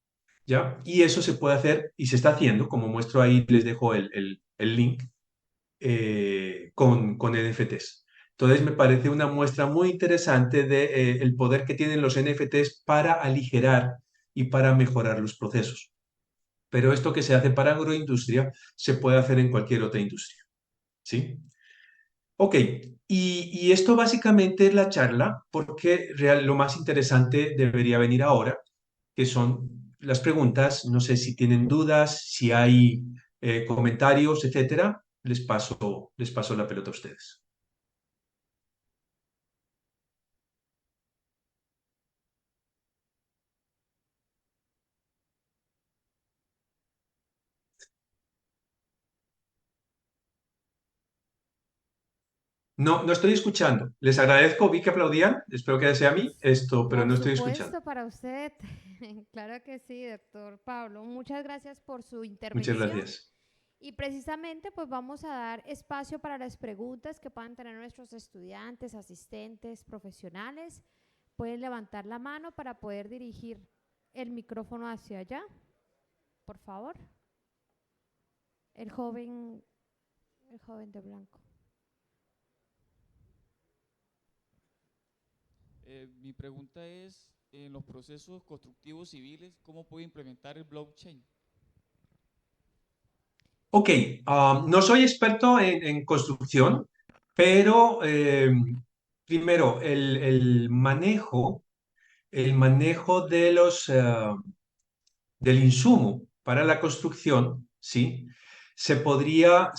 ¿ya? Y eso se puede hacer y se está haciendo, como muestro ahí, les dejo el link, con NFTs. Entonces me parece una muestra muy interesante de el poder que tienen los NFTs para aligerar y para mejorar los procesos. Pero esto que se hace para agroindustria se puede hacer en cualquier otra industria, ¿sí? Ok, y esto básicamente es la charla, porque lo más interesante debería venir ahora, que son las preguntas. No sé si tienen dudas, si hay comentarios, etcétera. Les paso la pelota a ustedes. No, no estoy escuchando. Les agradezco, vi que aplaudían, espero que sea a mí esto, pero Por no estoy escuchando. supuesto, para usted. Claro que sí, doctor Pablo. Muchas gracias por su Muchas intervención. gracias. Y precisamente pues vamos a dar espacio para las preguntas que puedan tener nuestros estudiantes, asistentes, profesionales. Pueden levantar la mano para poder dirigir el micrófono hacia allá, por favor. El joven, el joven de blanco. Mi pregunta es, en los procesos constructivos civiles, ¿cómo puede implementar el blockchain? Ok, no soy experto en construcción, pero primero, el manejo del insumo para la construcción, ¿sí? Se podría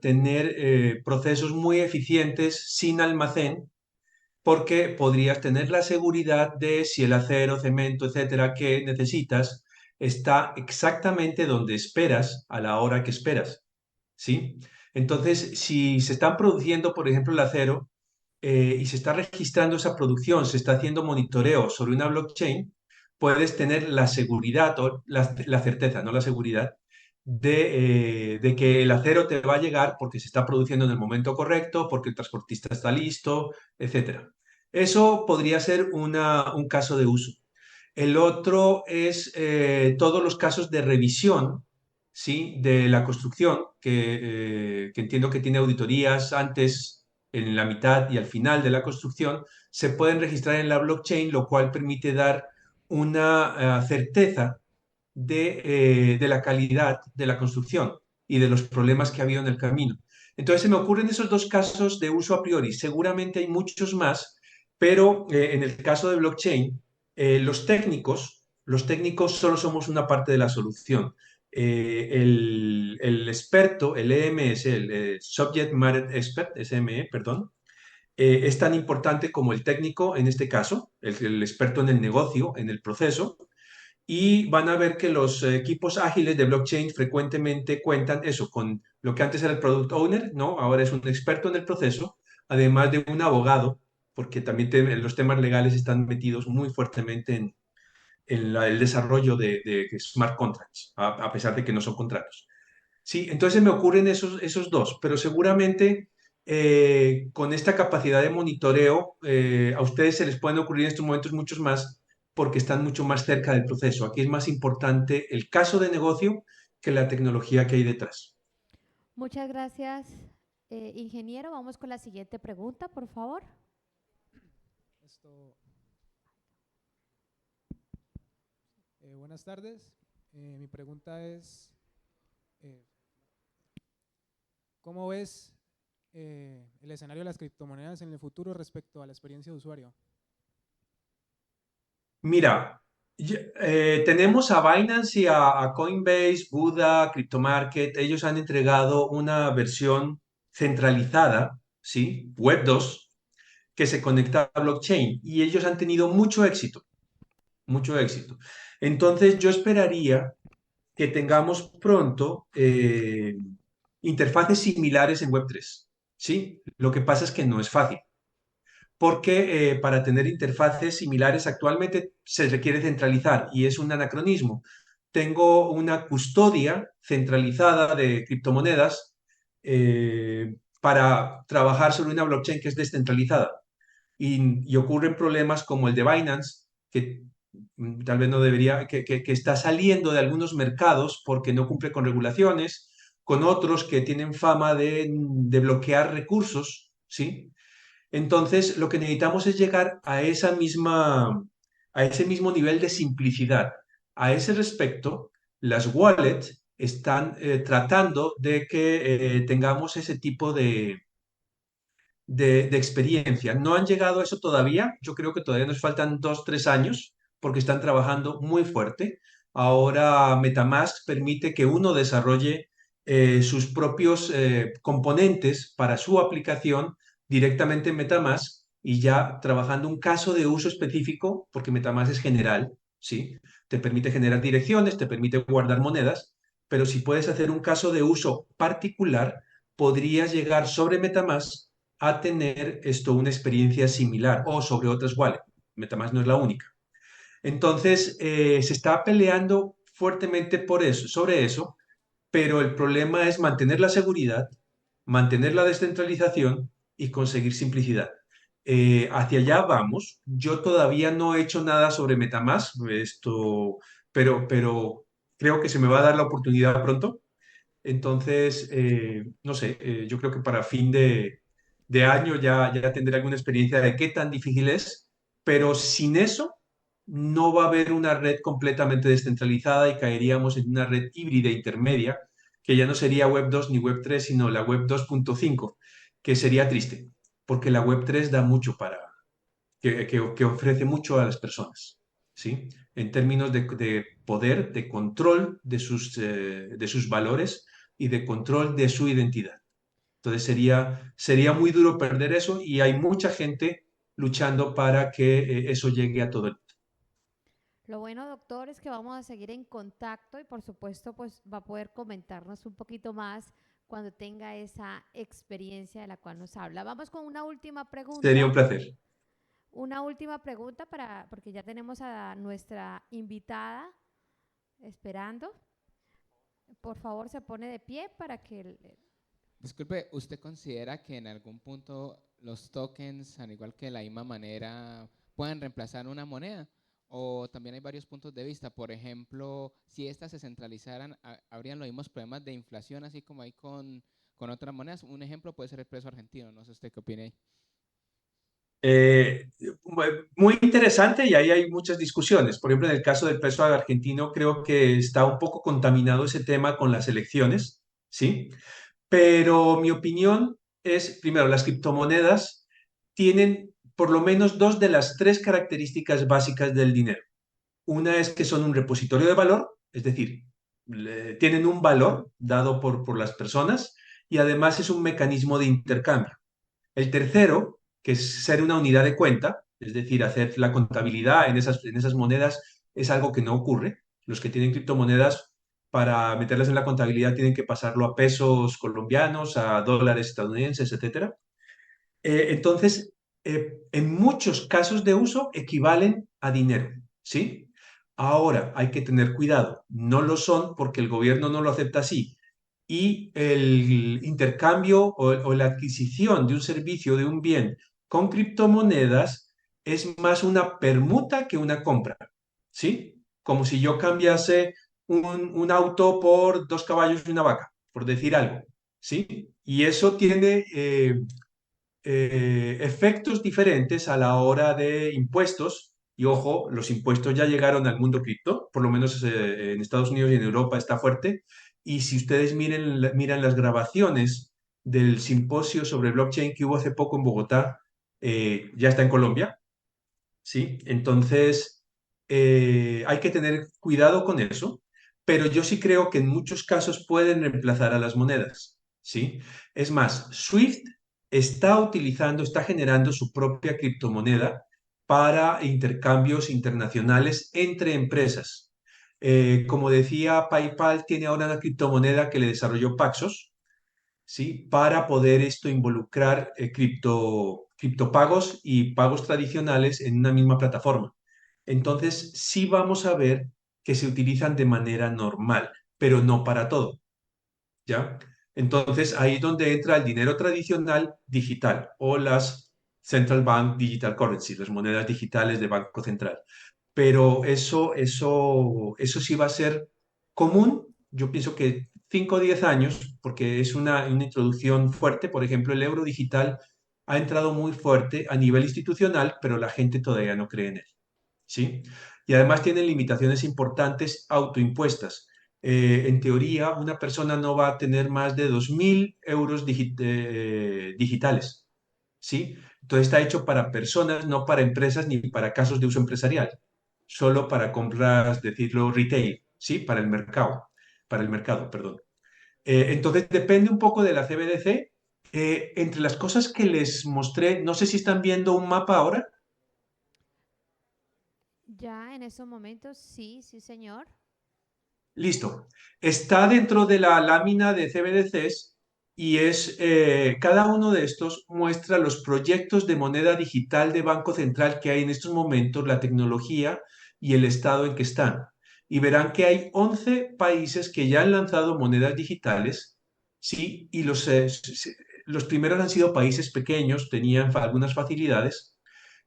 tener procesos muy eficientes sin almacén, porque podrías tener la seguridad de si el acero, cemento, etcétera, que necesitas está exactamente donde esperas a la hora que esperas, ¿sí? Entonces, si se están produciendo, por ejemplo, el acero, y se está registrando esa producción, se está haciendo monitoreo sobre una blockchain, puedes tener la seguridad o la certeza, no la seguridad, de que el acero te va a llegar porque se está produciendo en el momento correcto, porque el transportista está listo, etcétera. Eso podría ser un caso de uso. El otro es todos los casos de revisión, ¿sí? De la construcción, que entiendo que tiene auditorías antes, en la mitad y al final de la construcción, se pueden registrar en la blockchain, lo cual permite dar una certeza de la calidad de la construcción y de los problemas que ha habido en el camino. Entonces se me ocurren esos dos casos de uso a priori. Seguramente hay muchos más, pero en el caso de blockchain, los técnicos solo somos una parte de la solución. El experto, el EMS, el Subject Matter Expert, SME, perdón, es tan importante como el técnico en este caso, el experto en el negocio, en el proceso, y van a ver que los equipos ágiles de blockchain frecuentemente cuentan eso, con lo que antes era el product owner, ¿no? Ahora es un experto en el proceso, además de un abogado, porque también los temas legales están metidos muy fuertemente en el desarrollo de smart contracts, a pesar de que no son contratos. Sí, entonces me ocurren esos dos, pero seguramente con esta capacidad de monitoreo, a ustedes se les pueden ocurrir en estos momentos muchos más porque están mucho más cerca del proceso. Aquí es más importante el caso de negocio que la tecnología que hay detrás. Muchas gracias, ingeniero. Vamos con la siguiente pregunta, por favor. Esto, buenas tardes. Mi pregunta es, eh, ¿cómo ves el escenario de las criptomonedas en el futuro respecto a la experiencia de usuario? Mira, tenemos a Binance y a Coinbase, Buda, CryptoMarket. Ellos han entregado una versión centralizada, ¿sí? Web 2, que se conecta a blockchain y ellos han tenido mucho éxito, mucho éxito. Entonces yo esperaría que tengamos pronto interfaces similares en Web3, ¿sí? Lo que pasa es que no es fácil, porque para tener interfaces similares actualmente se requiere centralizar y es un anacronismo. Tengo una custodia centralizada de criptomonedas para trabajar sobre una blockchain que es descentralizada y ocurren problemas como el de Binance, que tal vez no debería, que está saliendo de algunos mercados porque no cumple con regulaciones, con otros que tienen fama de bloquear recursos, ¿sí? Entonces, lo que necesitamos es llegar a ese mismo nivel de simplicidad. A ese respecto, las wallets están tratando de que tengamos ese tipo de experiencia. No han llegado a eso todavía. Yo creo que todavía nos faltan 2, 3 años porque están trabajando muy fuerte. Ahora MetaMask permite que uno desarrolle sus propios componentes para su aplicación directamente en MetaMask y ya trabajando un caso de uso específico, porque MetaMask es general, ¿sí? Te permite generar direcciones, te permite guardar monedas, pero si puedes hacer un caso de uso particular, podrías llegar sobre MetaMask a tener una experiencia similar o sobre otras wallets. MetaMask no es la única. Entonces, se está peleando fuertemente por eso, sobre eso, pero el problema es mantener la seguridad, mantener la descentralización y conseguir simplicidad. Hacia allá vamos. Yo todavía no he hecho nada sobre MetaMask, pero creo que se me va a dar la oportunidad pronto. Entonces, no sé, yo creo que para fin de año ya tendré alguna experiencia de qué tan difícil es, pero sin eso no va a haber una red completamente descentralizada y caeríamos en una red híbrida intermedia, que ya no sería Web 2 ni Web 3, sino la Web 2.5, que sería triste, porque la Web 3 da mucho que ofrece mucho a las personas, ¿sí? En términos de poder, de control de sus valores y de control de su identidad. Entonces sería muy duro perder eso y hay mucha gente luchando para que eso llegue a todo el mundo. Lo bueno, doctor, es que vamos a seguir en contacto y por supuesto, pues va a poder comentarnos un poquito más cuando tenga esa experiencia de la cual nos habla. Vamos con una última Sería un pregunta. placer. Una última pregunta porque ya tenemos a nuestra invitada esperando. Por favor, se pone de pie para que Disculpe, ¿usted considera que en algún punto los tokens, al igual que de la misma manera, puedan reemplazar una moneda? O también hay varios puntos de vista. Por ejemplo, si estas se centralizaran, habrían los mismos problemas de inflación, así como hay con otras monedas. Un ejemplo puede ser el peso argentino. No sé usted qué opina ahí. Eh, Muy interesante y ahí hay muchas discusiones. Por ejemplo, en el caso del peso argentino, creo que está un poco contaminado ese tema con las elecciones, ¿sí? Pero mi opinión es, primero, las criptomonedas tienen por lo menos dos de las tres características básicas del dinero. Una es que son un repositorio de valor, es decir, tienen un valor dado por las personas y además es un mecanismo de intercambio. El tercero, que es ser una unidad de cuenta, es decir, hacer la contabilidad en esas monedas, es algo que no ocurre. Los que tienen criptomonedas, para meterlas en la contabilidad, tienen que pasarlo a pesos colombianos, a dólares estadounidenses, etcétera. Entonces, en muchos casos de uso equivalen a dinero, ¿sí? Ahora, hay que tener cuidado. No lo son porque el gobierno no lo acepta así. Y el intercambio o la adquisición de un servicio, de un bien con criptomonedas es más una permuta que una compra, ¿sí? Como si yo cambiase un auto por 2 caballos y una vaca, por decir algo, ¿sí? Y eso tiene efectos diferentes a la hora de impuestos. Y ojo, los impuestos ya llegaron al mundo cripto, por lo menos en Estados Unidos y en Europa está fuerte. Y si ustedes miran las grabaciones del simposio sobre blockchain que hubo hace poco en Bogotá, ya está en Colombia, ¿sí? Entonces, hay que tener cuidado con eso, pero yo sí creo que en muchos casos pueden reemplazar a las monedas, ¿sí? Es más, SWIFT está generando su propia criptomoneda para intercambios internacionales entre empresas. Como decía, PayPal tiene ahora una criptomoneda que le desarrolló Paxos, ¿sí? Para poder esto involucrar criptopagos y pagos tradicionales en una misma plataforma. Entonces, sí vamos a ver que se utilizan de manera normal, pero no para todo, ¿ya? Entonces, ahí es donde entra el dinero tradicional digital o las Central Bank Digital Currency, las monedas digitales de Banco Central. Pero eso sí va a ser común, yo pienso que 5 o 10 años, porque es una introducción fuerte. Por ejemplo, el euro digital ha entrado muy fuerte a nivel institucional, pero la gente todavía no cree en él, ¿sí? Y además tiene limitaciones importantes autoimpuestas. En teoría, una persona no va a tener más de 2.000 euros digitales, ¿sí? Entonces está hecho para personas, no para empresas ni para casos de uso empresarial, solo para compras, decirlo, retail, ¿sí? Para el mercado, perdón. Entonces depende un poco de la CBDC. Entre las cosas que les mostré, no sé si están viendo un mapa ahora. ya en esos momentos, sí, sí, señor. Listo. Está dentro de la lámina de CBDCs y cada uno de estos muestra los proyectos de moneda digital de Banco Central que hay en estos momentos, la tecnología y el estado en que están. Y verán que hay 11 países que ya han lanzado monedas digitales, ¿sí? Y los primeros han sido países pequeños, tenían algunas facilidades,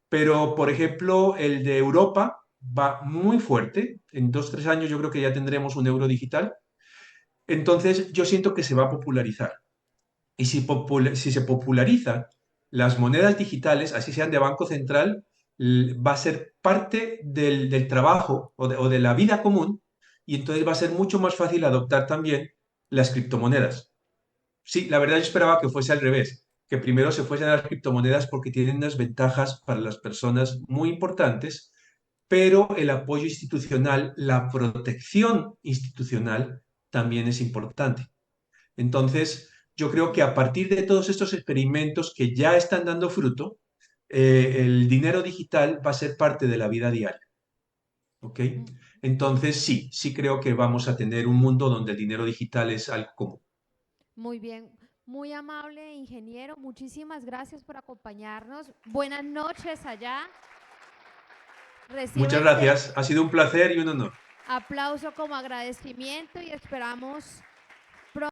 pero, por ejemplo, el de Europa va muy fuerte. En 2 o 3 años yo creo que ya tendremos un euro digital. Entonces, yo siento que se va a popularizar. Y si se popularizan las monedas digitales, así sean de Banco Central, va a ser parte del trabajo o de la vida común, y entonces va a ser mucho más fácil adoptar también las criptomonedas. Sí, la verdad yo esperaba que fuese al revés, que primero se fuesen a las criptomonedas porque tienen unas ventajas para las personas muy importantes, pero el apoyo institucional, la protección institucional también es importante. Entonces, yo creo que a partir de todos estos experimentos que ya están dando fruto, el dinero digital va a ser parte de la vida diaria, ¿ok? Mm, Entonces, sí creo que vamos a tener un mundo donde el dinero digital es algo común. muy bien. Muy amable, ingeniero. Muchísimas gracias por acompañarnos. Buenas noches allá. Reciba Muchas este gracias. Ha sido un placer y un honor. aplauso como agradecimiento y esperamos